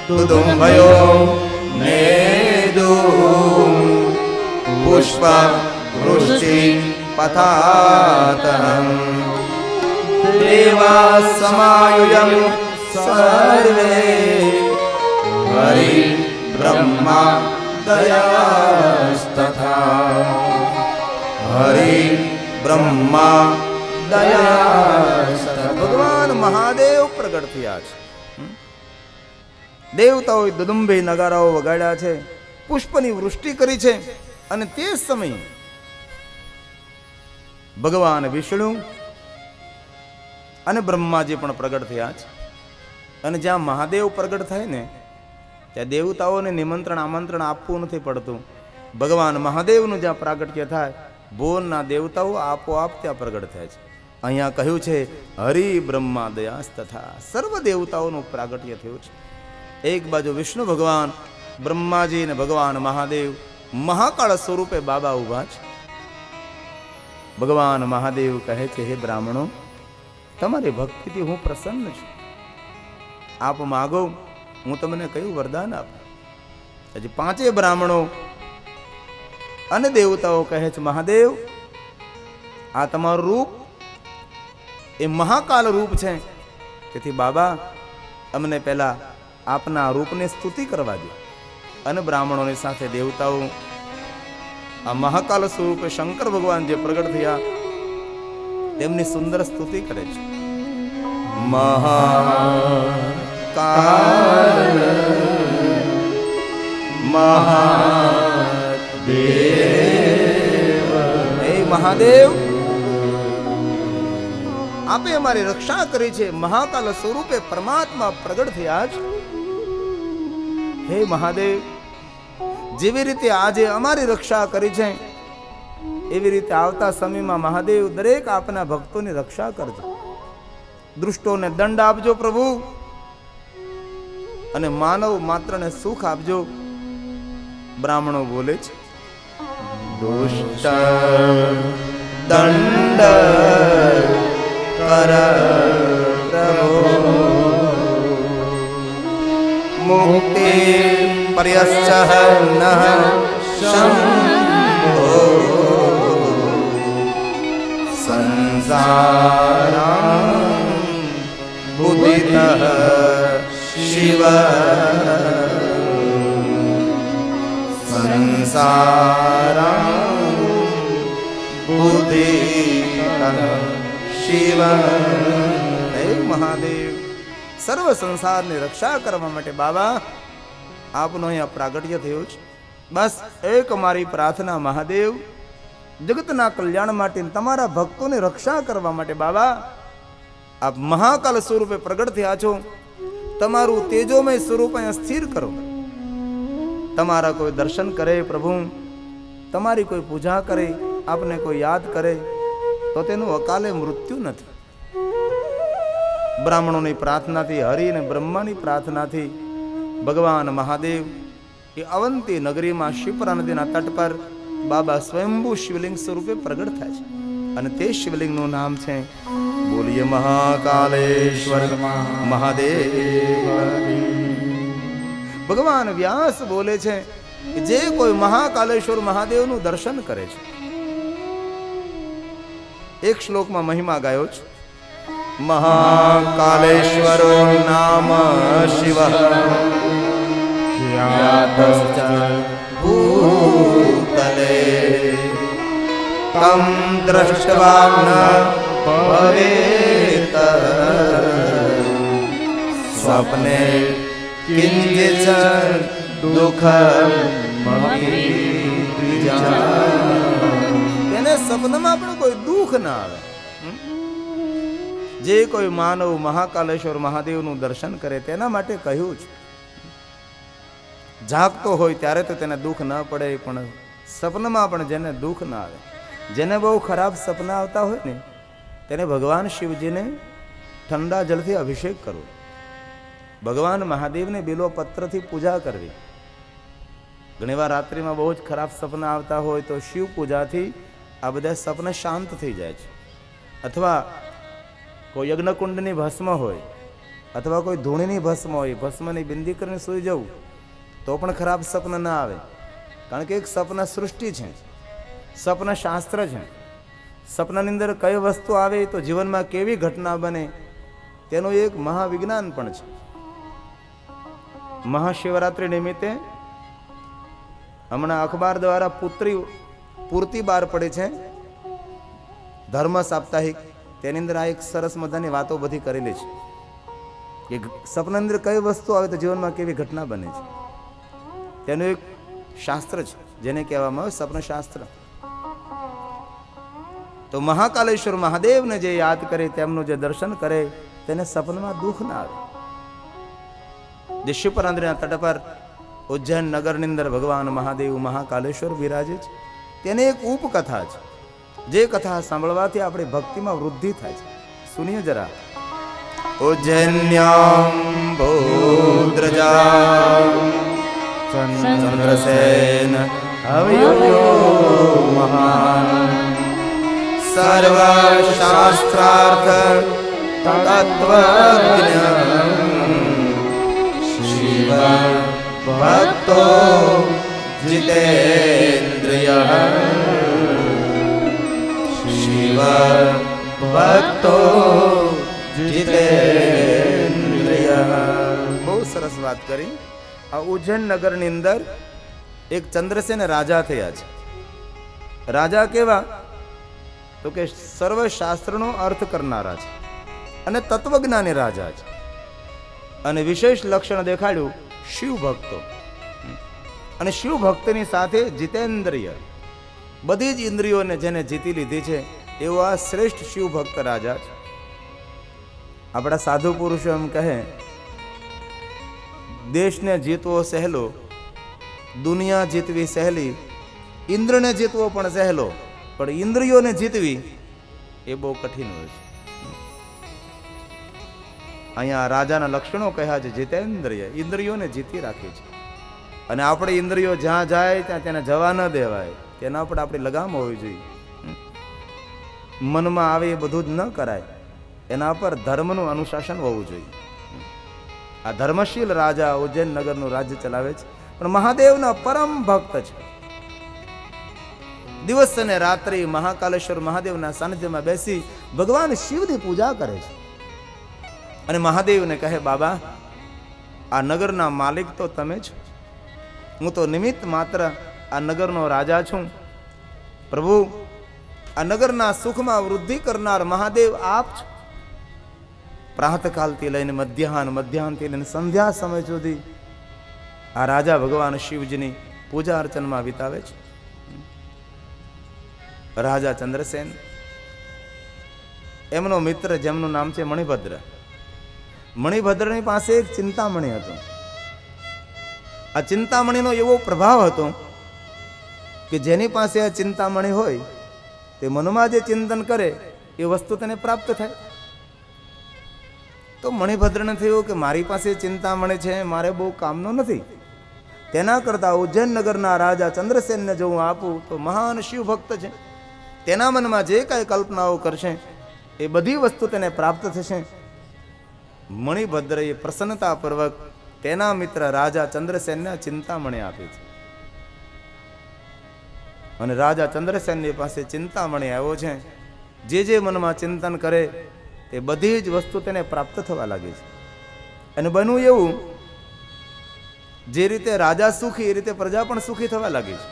દુદુંબયો નેદુ પુષ્પ વૃષ્ટિ પથાતં દેવા સમાયુયમ સર્વે હરિ બ્રહ્મા દયાસ્તથા હરિ બ્રહ્મા દયાસ્તથા. ભગવાન મહાદેવ પ્રગટ થયા છે. દેવતાઓએ દદુંબે નગારાઓ વગાડ્યા છે, પુષ્પની વૃષ્ટિ કરી છે. અને તે સમયે ભગવાન વિષ્ણુ અને બ્રહ્માજી પણ પ્રગટ થયા છે. અને જ્યાં મહાદેવ પ્રગટ થાય ને ત્યાં દેવતાઓને નિમંત્રણ આમંત્રણ આપવું નથી પડતું. ભગવાન મહાદેવનું જ્યાં પ્રાગટ્ય થાય ભુવનના દેવતાઓ આપોઆપ ત્યાં પ્રગટ થાય છે. અહીંયા કહ્યું છે હરિ બ્રહ્મા દયાસ તથા સર્વ દેવતાઓનું પ્રાગટ્ય થયું છે. એક બાજુ વિષ્ણુ ભગવાન, બ્રહ્માજી અને ભગવાન મહાદેવ મહાકાળ સ્વરૂપે બાબા ઉભા છે. ભગવાન મહાદેવ કહે છે, હે બ્રાહ્મણો, તમારી ભક્તિથી હું પ્રસન્ન છું. આપ માગો, હું તમને કયું વરદાન આપું. હજી પાંચે બ્રાહ્મણો અને દેવતાઓ કહે છે, મહાદેવ, આ તમારું રૂપ એ મહાકાલ રૂપ છે. તેથી બાબા, અમને પહેલા આપના રૂપની સ્તુતિ કરવા દો. અને બ્રાહ્મણોની સાથે દેવતાઓ આ મહાકાલ સ્વરૂપે શંકર ભગવાન જે પ્રગટ થયા તેમની સુંદર સ્તુતિ કરે છે. મહાકાલ મહાદેવ, હે મહાદેવ, આપે અમારી રક્ષા કરી છે. મહાકાલ સ્વરૂપે પરમાત્મા પ્રગટ થયા છે. હે મહાદેવ, જેવી રીતે આજે અમારી રક્ષા કરી છે એવી રીતે આવતા સમયમાં મહાદેવ દરેક આપના ભક્તોની રક્ષા કરજો. દુષ્ટોને દંડ આપજો પ્રભુ, અને માનવ માત્રને સુખ આપજો. બ્રાહ્મણો બોલે છે, દુષ્ટ દંડ કર પ્રભુ મુક્તિ પર્યશ્ચ નઃ શંભો સંસારં બુદ્ધિતઃ શિવ સંસારં બુદ્ધિતઃ શિવ. હે મહાદેવ, સર્વ સંસારની રક્ષા કરવા માટે બાબા આપનો અહીંયા પ્રાગટ્ય થયું છે. બસ એક મારી પ્રાર્થના મહાદેવ, જગતના કલ્યાણ માટે, તમારા ભક્તોની રક્ષા કરવા માટે બાબા આપ મહાકાલ સ્વરૂપે પ્રગટ થયા છો. તમારું તેજોમય સ્વરૂપ અહીંયા સ્થિર કરો. તમારા કોઈ દર્શન કરે પ્રભુ, તમારી કોઈ પૂજા કરે, આપને કોઈ યાદ કરે તો તેનું અકાલે મૃત્યુ નથી. બ્રાહ્મણોની પ્રાર્થનાથી, હરિ અને બ્રહ્માની પ્રાર્થનાથી ભગવાન મહાદેવ એ અવંતી નગરીમાં શિપ્રા નદીના તટ પર બાબા સ્વયંભૂ શિવલિંગ સ્વરૂપે પ્રગટ થાય છે. અને તે શિવલિંગનું નામ છે બોલીએ મહાકાલેશ્વર મહાદેવ. ભગવાન વ્યાસ બોલે છે કે જે કોઈ મહાકાલેશ્વર મહાદેવનું દર્શન કરે છે, એક શ્લોકમાં મહિમા ગાયો છે, મહાકાલેશ્વરો નામ શિવ ખ્યાતશ્ચ ભૂતલે તમ દ્રષ્ટવા ન ભવેત સ્વપ્ને કિંચિત દુઃખમપી તેને સપનામાં પણ કોઈ દુઃખ ના આવે. જે કોઈ માનવ મહાકાલેશ્વર મહાદેવનું દર્શન કરે તેના માટે કહ્યું છે, જાગતો હોય ત્યારે તો તેને દુઃખ ન પડે, પણ સપનામાં પણ જેને દુઃખ ના આવે, જેને બહુ ખરાબ સપના આવતા હોય ને, તેને ભગવાન શિવજીને ઠંડા જળથી અભિષેક કરવો, ભગવાન મહાદેવને બિલો પત્રથી પૂજા કરવી. ઘણીવાર રાત્રિમાં બહુ જ ખરાબ સપના આવતા હોય તો શિવ પૂજાથી આ બધા સપના શાંત થઈ જાય છે. અથવા કોઈ યજ્ઞકુંડની ભસ્મ હોય, અથવા કોઈ ધૂળીની ભસ્મ હોય, ભસ્મની બિંદી કરીને સૂઈ જવું તો પણ ખરાબ સપના ના આવે. કારણ કે એક સપના સૃષ્ટિ છે, સપના શાસ્ત્ર છે. સપનાની અંદર કઈ વસ્તુ આવે તો જીવનમાં કેવી ઘટના બને તેનું એક મહાવિજ્ઞાન પણ છે. મહાશિવરાત્રિ નિમિત્તે હમણાં અખબાર દ્વારા પૂર્તિ બહાર પડે છે, ધર્મ સાપ્તાહિક, તેની અંદર આ એક સરસ મજાની વાતો બધી કરેલી છે કે સપનાની અંદર કઈ વસ્તુ આવે તો જીવનમાં કેવી ઘટના બને છે. તેનું એક શાસ્ત્ર છે જેને કહેવામાં આવે સપન શાસ્ત્ર. તો મહાકાલેશ્વર મહાદેવને જે યાદ કરે, તેમનું જે દર્શન કરે, તેને સપનમાં દુઃખ ના આવે. જે શિવપરાંદ્રના તટ પર ઉજ્જૈન નગરની અંદર ભગવાન મહાદેવ મહાકાલેશ્વર બિરાજે છે, તેને એક ઉપકથા છે, જે કથા સાંભળવાથી આપણી ભક્તિમાં વૃદ્ધિ થાય છે. સુનિએ જરા. ઉજ્જૈન્યામ ભૂદ્રજા ચંદ્રસેન હવ્યો મહાન સર્વ શાસ્ત્રાર્થ તત્વજ્ઞ શિવ ભક્તો જીતેન્દ્રિય શિવ ભક્તો જીતેન્દ્રિય. બહુ સરસ વાત કરી. આ ઉજ્જૈન નગરની અંદર એક ચંદ્રસેન રાજા થયા છે. રાજા કેવા તો કે સર્વ શાસ્ત્રનો અર્થ કરનારા છે અને તત્વજ્ઞાની રાજા છે. અને વિશેષ લક્ષણ દેખાડ્યું શિવ ભક્તો. અને શિવ ભક્તની સાથે જીતેન્દ્રિય, બધી જ ઇન્દ્રિયોને જેને જીતી લીધી છે એવો આ શ્રેષ્ઠ શિવ ભક્ત રાજા છે. આપણા સાધુ પુરુષો એમ કહે, દેશને જીતવો સહેલો, દુનિયા જીતવી સહેલી, ઇન્દ્રને જીતવો પણ સહેલો, પણ ઇન્દ્રિયોને જીતવી એ બહુ કઠિન હોય છે. અહીંયા રાજાના લક્ષણો કહ્યા છે, જીતેન્દ્રિય, ઇન્દ્રિયોને જીતી રાખે છે. અને આપણે ઇન્દ્રિયો જ્યાં જાય ત્યાં તેને જવા ન દેવાય, તેના પર આપણી લગામ હોવી જોઈએ. મનમાં આવે એ બધું જ ન કરાય, એના પર ધર્મનું અનુશાસન હોવું જોઈએ. આ ધર્મશીલ રાજા ઉજ્જૈન નગરનું રાજ્ય ચલાવે છે, પણ મહાદેવના પરમ ભક્ત છે. દિવસ અને રાત્રિ મહાકાલેશ્વર મહાદેવના સાનિધ્યમાં બેસી ભગવાન શિવની પૂજા કરે છે. અને મહાદેવને કહે, બાબા, આ નગરના માલિક તો તમે છો, હું તો નિમિત્ત માત્ર આ નગરનો રાજા છું. પ્રભુ, આ નગરના સુખમાં વૃદ્ધિ કરનાર મહાદેવ આપ છો. પ્રાતકાલથી લઈને મધ્યાહનથી લઈને સંધ્યા સમય સુધી આ રાજા ભગવાન શિવજીની પૂજા અર્ચનમાં વિતાવે છે. રાજા ચંદ્રસેન, એમનો મિત્ર જેમનું નામ છે મણિભદ્ર. મણિભદ્રની પાસે એક ચિંતામણી હતો. આ ચિંતામણીનો એવો પ્રભાવ હતો કે જેની પાસે આ ચિંતામણી હોય તે મનમાં જે ચિંતન કરે એ વસ્તુ તેને પ્રાપ્ત થાય. તો મણિભદ્રને થયું કે મારી પાસે ચિંતામણી છે, મારે બહુ કામનો નથી. તેના કરતાં ઉજ્જૈન નગરના રાજા ચંદ્રસેનને જો હું આપું તો મહાન શિવ ભક્ત છે, તેના મનમાં જે કાંઈ કલ્પનાઓ કરશે એ બધી વસ્તુ તેને પ્રાપ્ત થશે. મણિભદ્રએ પ્રસન્નતાપૂર્વક તેના મિત્ર રાજા ચંદ્રસેનને ચિંતામણી આપી છે. અને રાજા ચંદ્રસેનની પાસે ચિંતામણી આવ્યો છે. જે મનમાં ચિંતન કરે તે બધી જ વસ્તુ તેને પ્રાપ્ત થવા લાગી છે. અને બન્યું એવું, જે રીતે રાજા સુખી એ રીતે પ્રજા પણ સુખી થવા લાગી છે.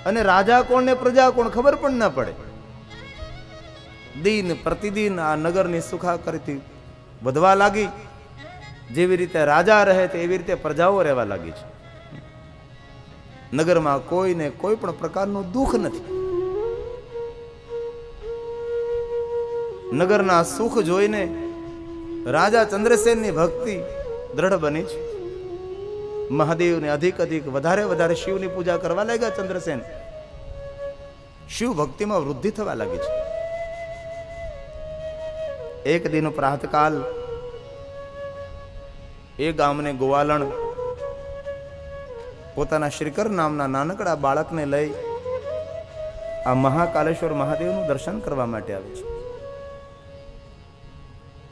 અને રાજા કોણ ને પ્રજા કોણ ખબર પણ ના પડે. દિન પ્રતિદિન આ નગરની સુખાકારી વધવા લાગી. જેવી રીતે રાજા રહે તે એવી રીતે પ્રજાઓ રહેવા લાગી છે. નગરમાં કોઈને કોઈ પણ પ્રકારનું દુઃખ નથી. નગરના સુખ જોઈને રાજા ચંદ્રસેનની ભક્તિ દ્રઢ બની છે. મહાદેવને અધિક વધારે શિવની પૂજા કરવા લાગ્યા ચંદ્રસેન. શિવ ભક્તિમાં વૃદ્ધિ થવા લાગી છે. એક દિન પ્રાતકાલ એ ગામને ગોવાલણ પોતાના શ્રીકર નામના નાનકડા બાળકને લઈ આ મહાકાલેશ્વર મહાદેવનું દર્શન કરવા માટે આવે છે.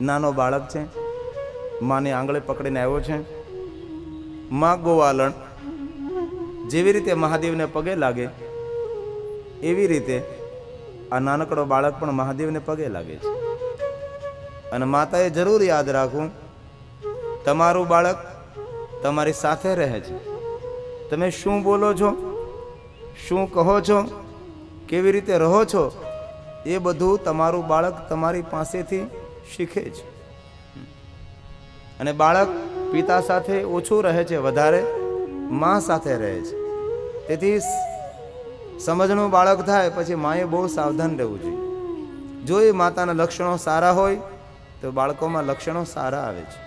નાનો બાળક છે, માને આંગળે પકડીને આવ્યો છે. માં ગોવાલણ જેવી રીતે મહાદેવને પગે લાગે એવી રીતે આ નાનકડો બાળક પણ મહાદેવને પગે લાગે છે. અને માતાએ જરૂર યાદ રાખવું, તમારું બાળક તમારી સાથે રહે છે. તમે શું બોલો છો, શું કહો છો, કેવી રીતે રહો છો, એ બધું તમારું બાળક તમારી પાસેથી શીખે છે. અને બાળક પિતા સાથે ઓછું રહે છે, વધારે મા સાથે રહે છે. તેથી સમજણું બાળક થાય પછી માએ બહુ સાવધાન રહેવું જોઈએ. જો એ માતાના લક્ષણો સારા હોય તો બાળકોમાં લક્ષણો સારા આવે છે.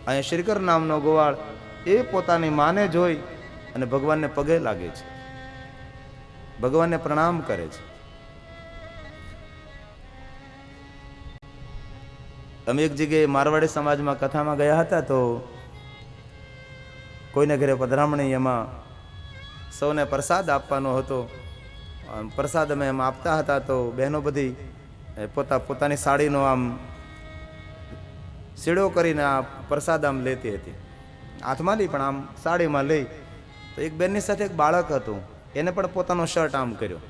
અહીંયા શ્રીકર નામનો ગોવાળ એ પોતાની માને જોઈ અને ભગવાનને પગે લાગે છે, ભગવાનને પ્રણામ કરે છે. અમે એક જગ્યાએ મારવાડી સમાજમાં કથામાં ગયા હતા, તો કોઈને ઘરે પધરામણી, એમાં સૌને પ્રસાદ આપવાનો હતો. પ્રસાદ અમે એમ આપતા હતા, તો બહેનો બધી પોતાની સાડીનો આમ સીડો કરીને આ પ્રસાદ આમ લેતી હતી. હાથમાં લઈ પણ આમ સાડીમાં લઈ. તો એક બહેનની સાથે એક બાળક હતું, એને પણ પોતાનો શર્ટ આમ કર્યો.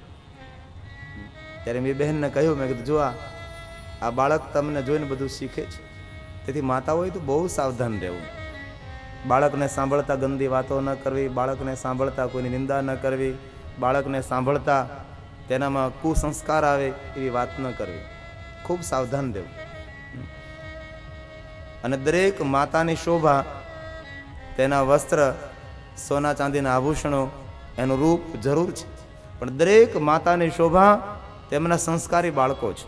ત્યારે મેં બહેનને કહ્યું, મેં કીધું જો આ બાળક તમને જોઈને બધું શીખે છે. તેથી માતા હોય તો બહુ સાવધાન રહેવું. બાળકને સાંભળતા ગંદી વાતો ન કરવી, બાળકને સાંભળતા કોઈની નિંદા ન કરવી, બાળકને સાંભળતા તેનામાં કુસંસ્કાર આવે એવી વાત ન કરવી. ખૂબ સાવધાન રહેવું. અને દરેક માતાની શોભા, તેના વસ્ત્ર, સોના ચાંદીના આભૂષણો, એનું રૂપ જરૂર છે, પણ દરેક માતાની શોભા તેમના સંસ્કારી બાળકો છે.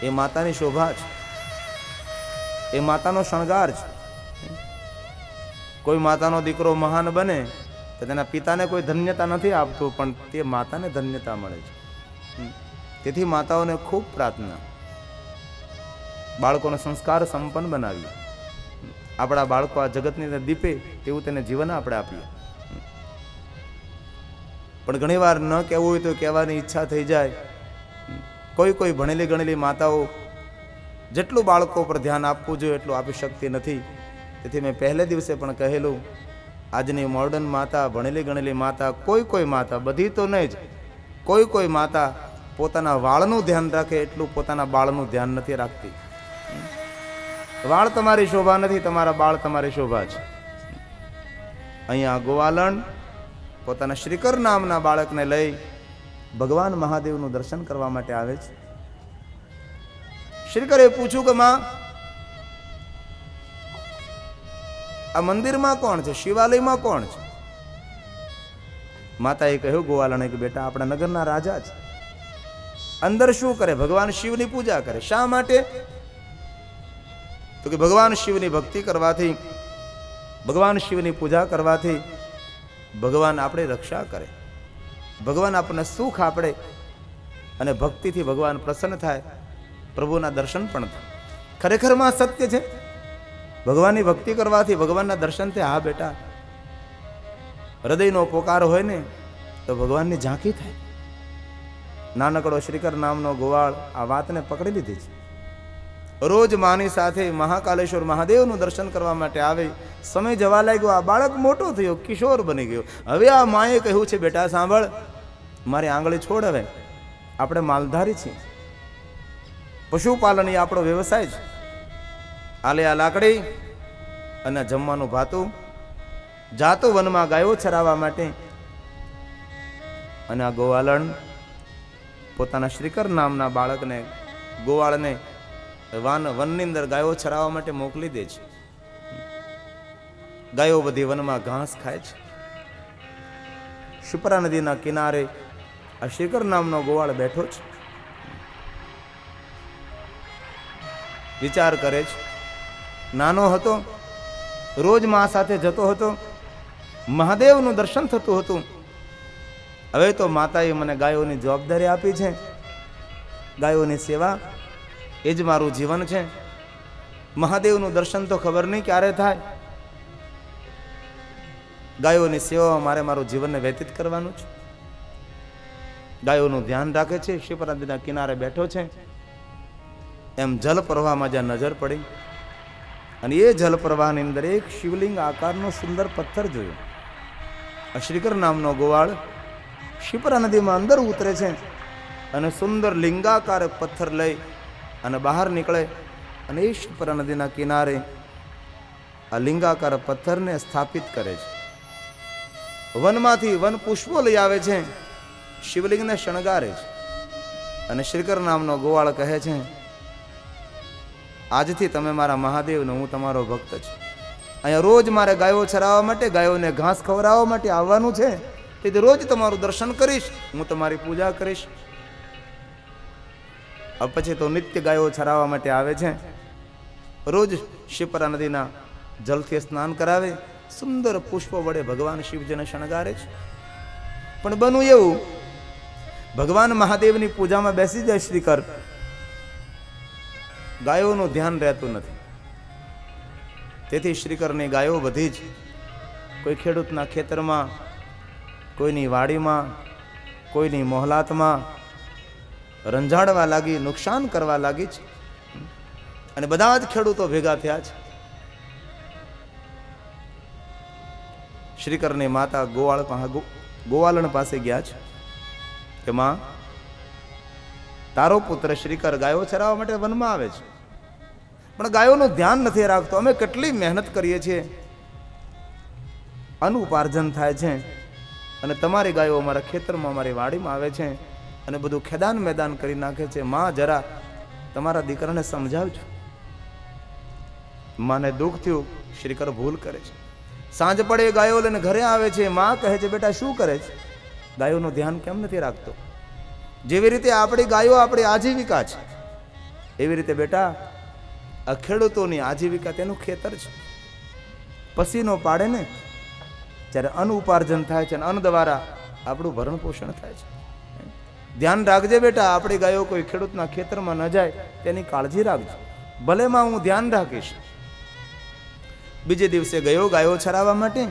એ માતાની શોભા છે, એ માતાનો શણગાર છે. કોઈ માતાનો દીકરો મહાન બને તો તેના પિતાને કોઈ ધન્યતા નથી આપતું, પણ તે માતાને ધન્યતા મળે છે. તેથી માતાઓને ખૂબ પ્રાર્થના, બાળકોનો સંસ્કાર સંપન્ન બનાવીએ. આપણા બાળકો આ જગતની અંદર દીપે તેવું તેને જીવન આપણે આપીએ. પણ ઘણીવાર ન કહેવું હોય તો કહેવાની ઈચ્છા થઈ જાય. કોઈ ભણેલી ગણેલી માતાઓ જેટલું બાળકો પર ધ્યાન આપવું જોઈએ એટલું આપી શકતી નથી. તેથી મેં પહેલે દિવસે પણ કહેલું, આજની મોડર્ન માતા, ભણેલી ગણેલી માતા, કોઈ માતા, બધી તો નહીં જ, કોઈ માતા પોતાના વાળનું ધ્યાન રાખે એટલું પોતાના બાળનું ધ્યાન નથી રાખતી. વાળ તમારી શોભા નથી, તમારા બાળ તમારી શોભા છે. અહીંયા ગોવાલણ પોતાના શ્રીકર નામના બાળકને લઈ ભગવાન મહાદેવનું દર્શન કરવા માટે આવે છે. શ્રીકરે પૂછ્યું કે માં, આ મંદિરમાં કોણ છે, શિવાલયમાં કોણ છે? માતાએ કહ્યું ગોવાલણે કે બેટા આપણા નગરના રાજા છે. અંદર શું કરે? ભગવાન શિવની પૂજા કરે. શા માટે? તો કે ભગવાન શિવની ભક્તિ કરવાથી, ભગવાન શિવની પૂજા કરવાથી ભગવાન આપણી રક્ષા કરે, ભગવાન આપણને સુખ આપે, અને ભક્તિથી ભગવાન પ્રસન્ન થાય, પ્રભુના દર્શન પણ થાય. ખરેખરમાં સત્ય છે. ભગવાનની ભક્તિ કરવાથી ભગવાનના દર્શન થાય. હા બેટા, હૃદયનો પોકાર હોય ને તો ભગવાનની ઝાંખી થાય. નાનકડો શ્રીકર નામનો ગોવાળ આ વાતને પકડી લીધી છે. રોજ માની સાથે મહાકાલેશ્વર મહાદેવનું દર્શન કરવા માટે આવે. સમય જવા લાગ્યો, આ બાળક મોટો થયો, કિશોર બની ગયો. હવે આ માએ કહ્યું છે, બેટા સાંભળ, મારી આંગળી છોડ, હવે આપણે માલધારી છીએ, પશુપાલન એ આપણો વ્યવસાય છે. આલે આ લાકડી અને જમવાનું ભાતું, જાતો વનમાં ગાયો ચરાવવા માટે. અને આ ગોવાલણ પોતાના શ્રીકર નામના બાળકને, ગોવાળને વનની અંદર ગાયો ચરાવવા માટે મોકલી દે છે. ગાયો બધી વનમાં ઘાસ ખાય છે. શિપ્રા નદીના કિનારે આ શ્રીકર નામનો ગોવાળ બેઠો છે. વિચાર કરે છે, નાનો હતો, રોજ મા સાથે જતો હતો, મહાદેવનું દર્શન થતું હતું. હવે તો માતાએ મને ગાયોની જવાબદારી આપી છે, ગાયોની સેવા એ જ મારું જીવન છે. મહાદેવનું દર્શન તો ખબર નહીં ક્યારે થાય, ગાયોની સેવામાં મારે મારું જીવનને વ્યતીત કરવાનું છે. ગાયોનું ધ્યાન રાખે છે. શિપ્રા નદીના કિનારે બેઠો છે. એમ જલ પ્રવાહમાં જ્યાં નજર પડી અને એ જલ પ્રવાહની અંદર એક શિવલિંગ આકારનો સુંદર પથ્થર જોયો. શ્રીકર નામનો ગોવાળ શિપ્રા નદીમાં અંદર ઉતરે છે અને સુંદર લિંગાકાર પથ્થર લઈ અને બહાર નીકળે અને એ શિપ્રા નદીના કિનારે આ લિંગાકાર પથ્થરને સ્થાપિત કરે છે. વનમાંથી વન પુષ્પો લઈ આવે છે, શિવલિંગને શણગારે છે. અને શ્રીકર નામનો ગોવાળ કહે છે, આજથી તમે મારા મહાદેવનો, હું તમારો ભક્ત છું. અહીંયા રોજ મારે ગાયો ચરાવવા માટે, ગાયોને ઘાસ ખવડાવવા માટે આવવાનું છે. તેથી રોજ તમારું દર્શન કરીશ, હું તમારી પૂજા કરીશ. હવે પછી તો નિત્ય ગાયો ચરાવવા માટે આવે છે. રોજ શિપ્રા નદીના જલથી સ્નાન કરાવે, સુંદર પુષ્પો વડે ભગવાન શિવજીને શણગારે છે. પણ બનવું એવું, ભગવાન મહાદેવની પૂજામાં બેસી જાય શ્રીકર, ગાયોનું ધ્યાન રહેતું નથી. તેથી શ્રીકરની ગાયો બધી જ કોઈ ખેડૂતના ખેતરમાં, કોઈની વાડીમાં, કોઈની મોહલાતમાં રંજાડવા લાગી, નુકસાન કરવા લાગી છે. અને બધા જ ખેડૂતો ભેગા થયા છે. શ્રીકરની માતા ગોવાલણ પાસે ગયા છે કે માં, તારો પુત્ર શ્રીકર ગાયો ચરાવવા માટે વનમાં આવે છે, પણ ગાયોનું ધ્યાન નથી રાખતો. અમે કેટલી મહેનત કરીએ છીએ, અન્ન ઉપાર્જન થાય છે, અને તમારી ગાયો અમારા ખેતરમાં, અમારી વાડીમાં આવે છે અને બધું ખેદાન મેદાન કરી નાખે છે. માં, જરા તમારા દીકરાને સમજાવજો. માને દુઃખ થયું. શ્રીકર ભૂલ કરે છે. સાંજ પડે ગાયો લઈને ઘરે આવે છે. માં કહે છે, બેટા શું કરે છે? ગાયોનું ધ્યાન કેમ નથી રાખતો? જેવી રીતે આપણી ગાયો આપણી આજીવિકા છે, એવી રીતે બેટા આ ખેડૂતોની આજીવિકા તેનું ખેતર છે. પસીનો પાડે ને જ્યારે અન્ન ઉપાર્જન થાય છે, અને અન્ન દ્વારા આપણું ભરણ પોષણ થાય છે. ધ્યાન રાખજે બેટા, આપણી ગાયો કોઈ ખેડૂતના ખેતરમાં ન જાય તેની કાળજી રાખજો. ભલે માં, હું ધ્યાન રાખીશ. બીજે દિવસે ગયો ગાયો ચરાવવા માટે,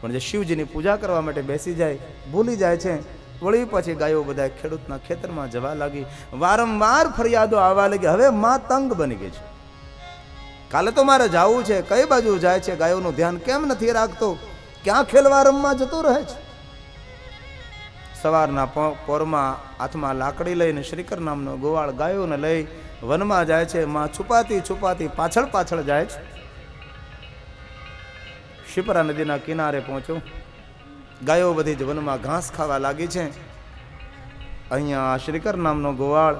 પણ જે શિવજીની પૂજા કરવા માટે બેસી જાય, ભૂલી જાય છે. વળી પછી ગાયો બધા ખેડૂતના ખેતરમાં જવા લાગી. વારંવાર ફરિયાદો આવવા લાગી. હવે માં તંગ બની ગઈ છે. કાલે તો મારે જવું છે, કઈ બાજુ જાય છે, ગાયોનું ધ્યાન કેમ નથી રાખતો, ક્યાં ખેલવા રમવા જતો રહે છે. સવારના પોરમાં હાથમાં લાકડી લઈને શ્રીકર નામનો ગોવાળ ગાયોને લઈ વનમાં જાય છે. માં છુપાતી છુપાતી પાછળ પાછળ જાય છે. શિપ્રા નદીના કિનારે પહોંચ્યો. ગાયો બધી જ વનમાં ઘાસ ખાવા લાગી છે. અહીંયા શ્રીકર નામનો ગોવાળ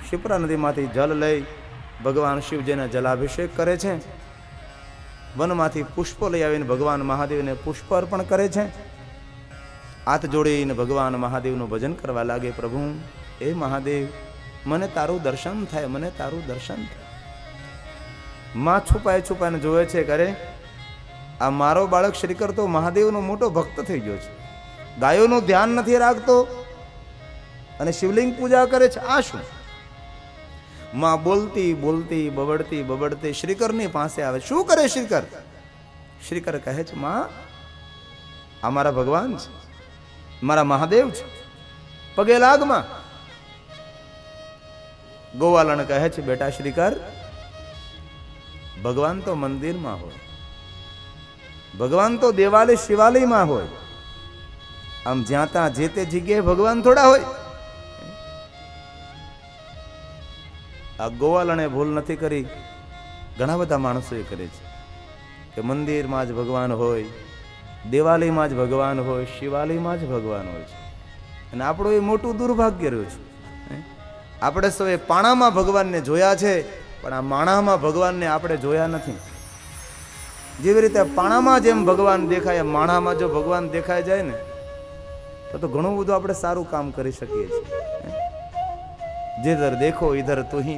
શિપ્રા નદીમાંથી જલ લઈ ભગવાન શિવજીને જલાભિષેક કરે છે. વનમાંથી પુષ્પો લઈ આવીને ભગવાન મહાદેવને પુષ્પ અર્પણ કરે છે. હાથ જોડીને ભગવાન મહાદેવનું ભજન કરવા લાગે. પ્રભુ, એ મહાદેવ, મને તારું દર્શન થાય, મને તારું દર્શન થાય. માં છુપાય છુપાઈને જોવે છે, કરે આ મારો બાળક શ્રીકર તો મહાદેવનો મોટો ભક્ત થઈ ગયો છે, ગાયોનું ધ્યાન નથી રાખતો અને શિવલિંગ પૂજા કરે છે. આ શું? માં બોલતી બોલતી બબડતી બબડતી શ્રીકરની પાસે આવે. શું કરે શ્રીકર? શ્રીકર કહે છે, માં, આ મારા ભગવાન છે, મારા મહાદેવ છે, પગે લાગમાં. ગોવાલણ કહે છે, બેટા શ્રીકર, ભગવાન તો મંદિરમાં હોય, ભગવાન તો દેવાલય શિવાલયમાં હોય. આમ જ્યાં ત્યાં જે તે જગ્યાએ ભગવાન થોડા હોય. આ ગોવાલણે ભૂલ નથી કરી, ઘણા બધા માણસોએ કરે છે કે મંદિરમાં જ ભગવાન હોય, દેવાલયમાં જ ભગવાન હોય, શિવાલયમાં જ ભગવાન હોય છે. અને આપણું એ મોટું દુર્ભાગ્ય રહ્યું છે. આપણે સૌએ પાણામાં ભગવાનને જોયા છે, પણ આ માણામાં ભગવાનને આપણે જોયા નથી. જેવી રીતે પાણામાં જેમ ભગવાન દેખાય, માણામાં જો ભગવાન દેખાઈ જાય ને તો ઘણું બધું આપણે સારું કામ કરી શકીએ છીએ. जिधर देखो इधर तू ही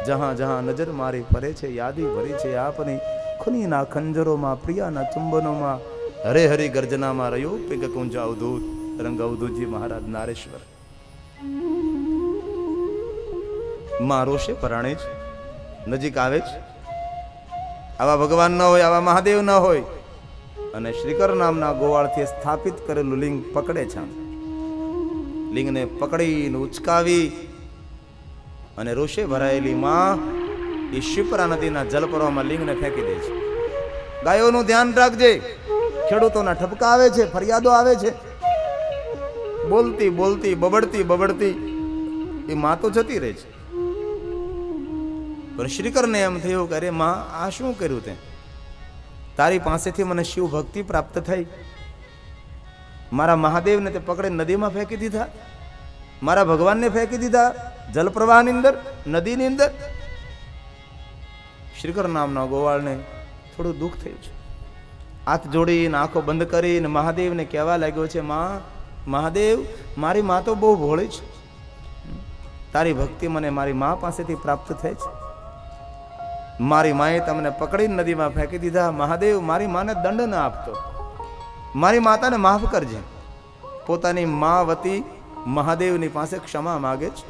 जहां जहां नजर मारी परे छे यादी भरी छे आपनी खुनी ना खंजरो मां प्रिया ना चुंबनो मां हरे हरि गर्जना मां रयो पिग कुंज अवधूत रंग अवधूतजी महाराज नारेश्वर मारो से पराणे ज नजीक आवे ज आवा भगवान न होय आवा महादेव न होय અને શ્રીકર નામના ગોવાળથી સ્થાપિત કરેલું લિંગ પકડે છે. લિંગને પકડીને ઉચકાવી અને રોષે ભરાયેલી માં એ શિપ્રા નદીના જલપર્વમાં લિંગને ફેંકી દે છે. ગાયોનું ધ્યાન રાખજે, ખેડૂતોના ઠપકા આવે છે, ફરિયાદો આવે છે, બોલતી બોલતી બબડતી બબડતી એ માં તો જતી રહે છે. પણ શ્રીકરને એમ થયું કે અરે માં આ શું કર્યું તે? તારી પાસેથી મને શિવ ભક્તિ પ્રાપ્ત થઈ, મારા મહાદેવને તે પકડે નદીમાં ફેંકી દીધા, મારા ભગવાનને ફેંકી દીધા જલપ્રવાહની અંદર, નદીની અંદર. શ્રીકર નામના ગોવાળને થોડું દુઃખ થયું છે. હાથ જોડીને આંખો બંધ કરીને મહાદેવને કહેવા લાગ્યો છે, માં મહાદેવ મારી માં તો બહુ ભોળી છે, તારી ભક્તિ મને મારી માં પાસેથી પ્રાપ્ત થઈ છે. મારી માએ તમને પકડીને નદીમાં ફેંકી દીધા. મહાદેવ મારી માને દંડ ન આપતો, મારી માતાને માફ કરજે. પોતાની મા વતી મહાદેવની પાસે ક્ષમા માગે છે.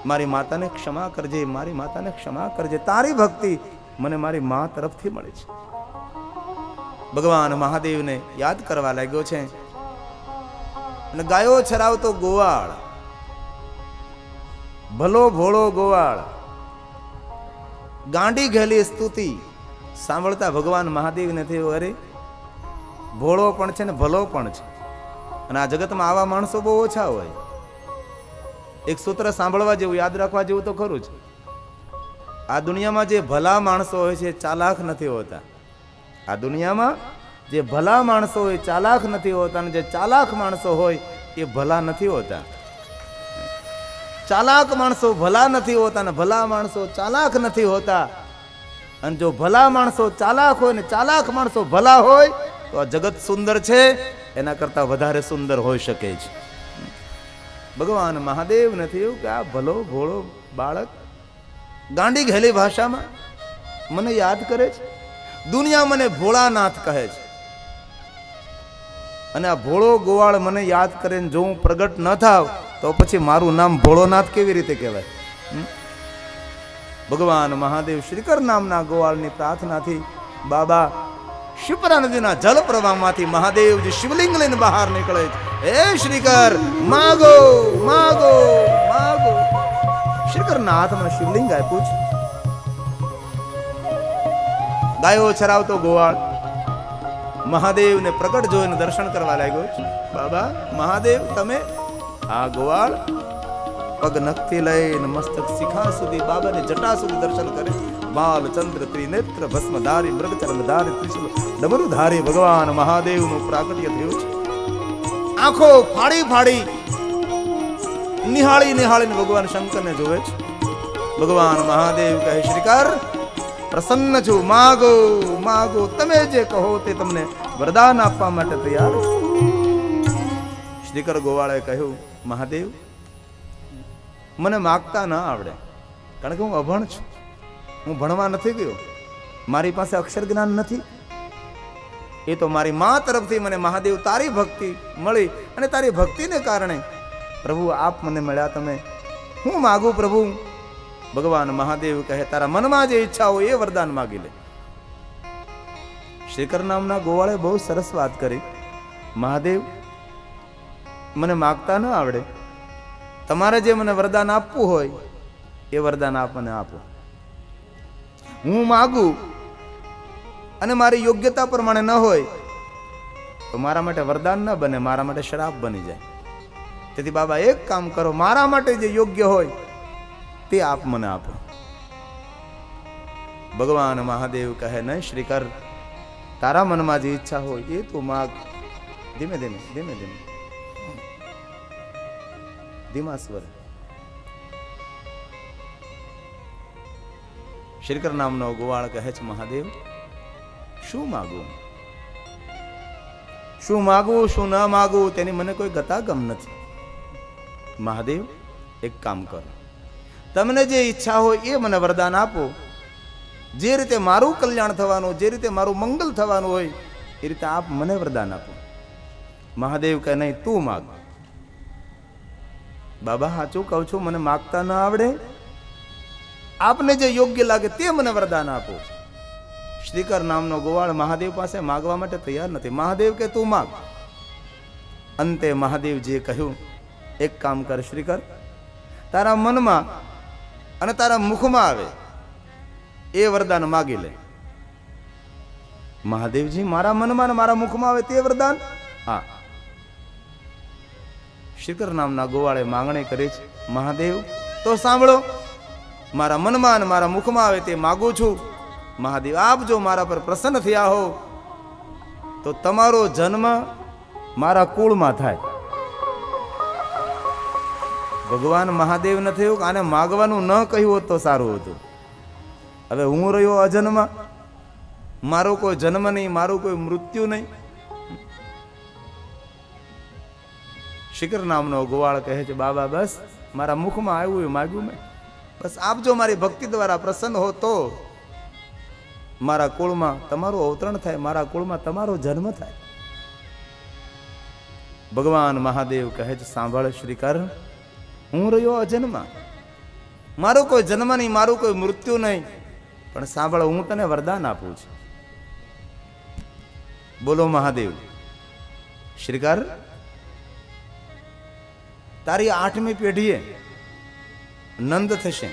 મારી માતાને ક્ષમા કરજે, મારી માતાને ક્ષમા કરજે, તારી ભક્તિ મને મારી મા તરફથી મળી છે. ભગવાન મહાદેવને યાદ કરવા લાગ્યો છે. અને ગાયો ચરાવતો ગોવાળ, ભલો ભોળો ગોવાળ, ગાંડી ઘેલી સ્તુતિ સાંભળતા ભગવાન મહાદેવને થયું અરે ભોળો પણ છે ને ભલો પણ છે. અને આ જગતમાં આવા માણસો બહુ ઓછા હોય. એક સૂત્ર સાંભળવા જેવું, યાદ રાખવા જેવું તો ખરું જ. આ દુનિયામાં જે ભલા માણસો હોય છે ચાલાક નથી હોતા. આ દુનિયામાં જે ભલા માણસો હોય ચાલાક નથી હોતા, અને જે ચાલાક માણસો હોય એ ભલા નથી હોતા. ચાલાક માણસો ભલા નથી હોતા ને ભલા માણસો ચાલાક નથી હોતા. અને જો ભલા માણસો ચાલાક હોય ને ચાલાક માણસો ભલા હોય તો આ જગત સુંદર છે, એના કરતા વધારે સુંદર હોઈ શકે છે. ભગવાન મહાદેવને થયું કે આ ભલો ભોળો બાળક ગાંડી ઘેલી ભાષામાં મને યાદ કરે છે. દુનિયા મને ભોળાનાથ કહે છે, અને આ ભોળો ગોવાળ મને યાદ કરે ને જો હું પ્રગટ ન થાવ તો પછી મારું નામ ભોળોનાથ કેવી રીતે કહેવાય? ભગવાન મહાદેવ શ્રીકર નામના ગોવાળની પ્રાર્થનાથી બાબા શિપ્રા નદીના જલ પ્રવાહમાંથી મહાદેવજી શિવલિંગ લઈને બહાર નીકળે છે. હે શ્રીકર માગો માગો માગો. શ્રીકરના હાથમાં શિવલિંગ આપ્યું છે. ગાયો ચરાવતો ગોવાળ મહાદેવને પ્રગટ જોઈને દર્શન કરવા લાગ્યો છે. બાબા મહાદેવ તમે આ ગોવાળ પગ નખથી લઈને મસ્તક શિખા સુધી બાબાને જટા સુધી દર્શન કરે. બાલ ચંદ્ર ત્રિનેત્ર ભસ્મધારી મૃગચરણધારી ત્રિશુલ ડમરુધારી ભગવાન મહાદેવનું પ્રાગટ્ય થયું છે. આંખો ફાડી ફાડી નિહાળી નિહાળીને ભગવાન શંકરને જોવે છે. ભગવાન મહાદેવ કહે શ્રીકર પ્રસન્ન છું, માગો માગો, તમે જે કહો તે તમને વરદાન આપવા માટે તૈયાર છું. શ્રીકર ગોવાળે કહ્યું મહાદેવ મને માગતા ના આવડે, કારણ કે હું અભણ છું, હું ભણવા નથી ગયો, મારી પાસે અક્ષર જ્ઞાન નથી. એ તો મારી મા તરફથી મને મહાદેવ તારી ભક્તિ મળી, અને તારી ભક્તિને કારણે પ્રભુ આપ મને મળ્યા. તમે હું માગું પ્રભુ? ભગવાન મહાદેવ કહે તારા મનમાં જે ઈચ્છા હોય એ વરદાન માગી લે. શ્રીકર નામના ગોવાળે બહુ સરસ વાત કરી. મહાદેવ મને માગતા ન આવડે, તમારે જે મને વરદાન આપવું હોય એ વરદાન આપ મને આપો. હું માગું અને મારી યોગ્યતા પ્રમાણે ન હોય તો મારા માટે વરદાન ન બને, મારા માટે શ્રાપ બની જાય. તેથી બાબા એક કામ કરો, મારા માટે જે યોગ્ય હોય તે આપ મને આપો. ભગવાન મહાદેવ કહે, નહીં શ્રીકર, તારા મનમાં જે ઈચ્છા હોય એ તું માગ. ધીમે ધીમે ધીમે ધીમે ધીમા સ્વર. શ્રીકર નામનો ગોવાળ કહે છે, મહાદેવ શું માગું, શું માગું શું ન માગું તેની મને કોઈ ગતાગમ નથી. મહાદેવ એક કામ કરો, તમને જે ઈચ્છા હોય એ મને વરદાન આપો. જે રીતે મારું કલ્યાણ થવાનું, જે રીતે મારું મંગલ થવાનું હોય એ રીતે આપ મને વરદાન આપો. મહાદેવ કહે, નહીં તું માગ. બાબા સાચું કહું છું, મને માગતા ન આવડે, આપને જે યોગ્ય લાગે તે મને વરદાન આપો. શ્રીકર નામનો ગોવાળ મહાદેવ પાસે માગવા માટે તૈયાર નથી. મહાદેવ કે તું માગ. અંતે મહાદેવજીએ કહ્યું, એક કામ કર શ્રીકર, તારા મનમાં અને તારા મુખમાં આવે એ વરદાન માગી લે. મહાદેવજી, મારા મનમાં અને મારા મુખમાં આવે તે વરદાન? હા. શ્રીકર નામના ગોવાળે માંગણી કરી છે. મહાદેવ તો સાંભળો, મારા મનમાં અને મારા મુખમાં આવે તે માગું છું. મહાદેવ આપ જો મારા પર પ્રસન્ન થયા હો તો તમારો જન્મ મારા કુળમાં થાય. ભગવાન મહાદેવ ન થયું કે આને માગવાનું ન કહ્યું હોત તો સારું હતું. હવે હું રહ્યો અજન્મ, મારો કોઈ જન્મ નહીં, મારું કોઈ મૃત્યુ નહીં. શ્રીકર નામનો ગોવાળ કહે છે, બાબા બસ મારા મુખમાં આવ્યું એ માગ્યું મેં. બસ આપ જો મારી ભક્તિ દ્વારા પ્રસન્ન હો તો મારા કુળમાં તમારું અવતરણ થાય, મારા કુળમાં તમારો જન્મ થાય. ભગવાન મહાદેવ કહે છે, સાંભળ શ્રીકર, હું રહ્યો અજન્મ, મારો કોઈ જન્મ નહીં, મારું કોઈ મૃત્યુ નહીં, પણ સાંભળ, હું તને વરદાન આપું છું. બોલો મહાદેવ. શ્રીકર, તારી 8મી પેઢીએ નંદ થશે.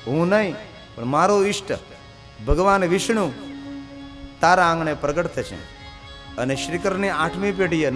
હું નહીં પણ મારો ઈષ્ટ ભગવાન વિષ્ણુ તારા આંગણે પ્રગટ થશે. અને શ્રીકરની 8મી પેઢીએ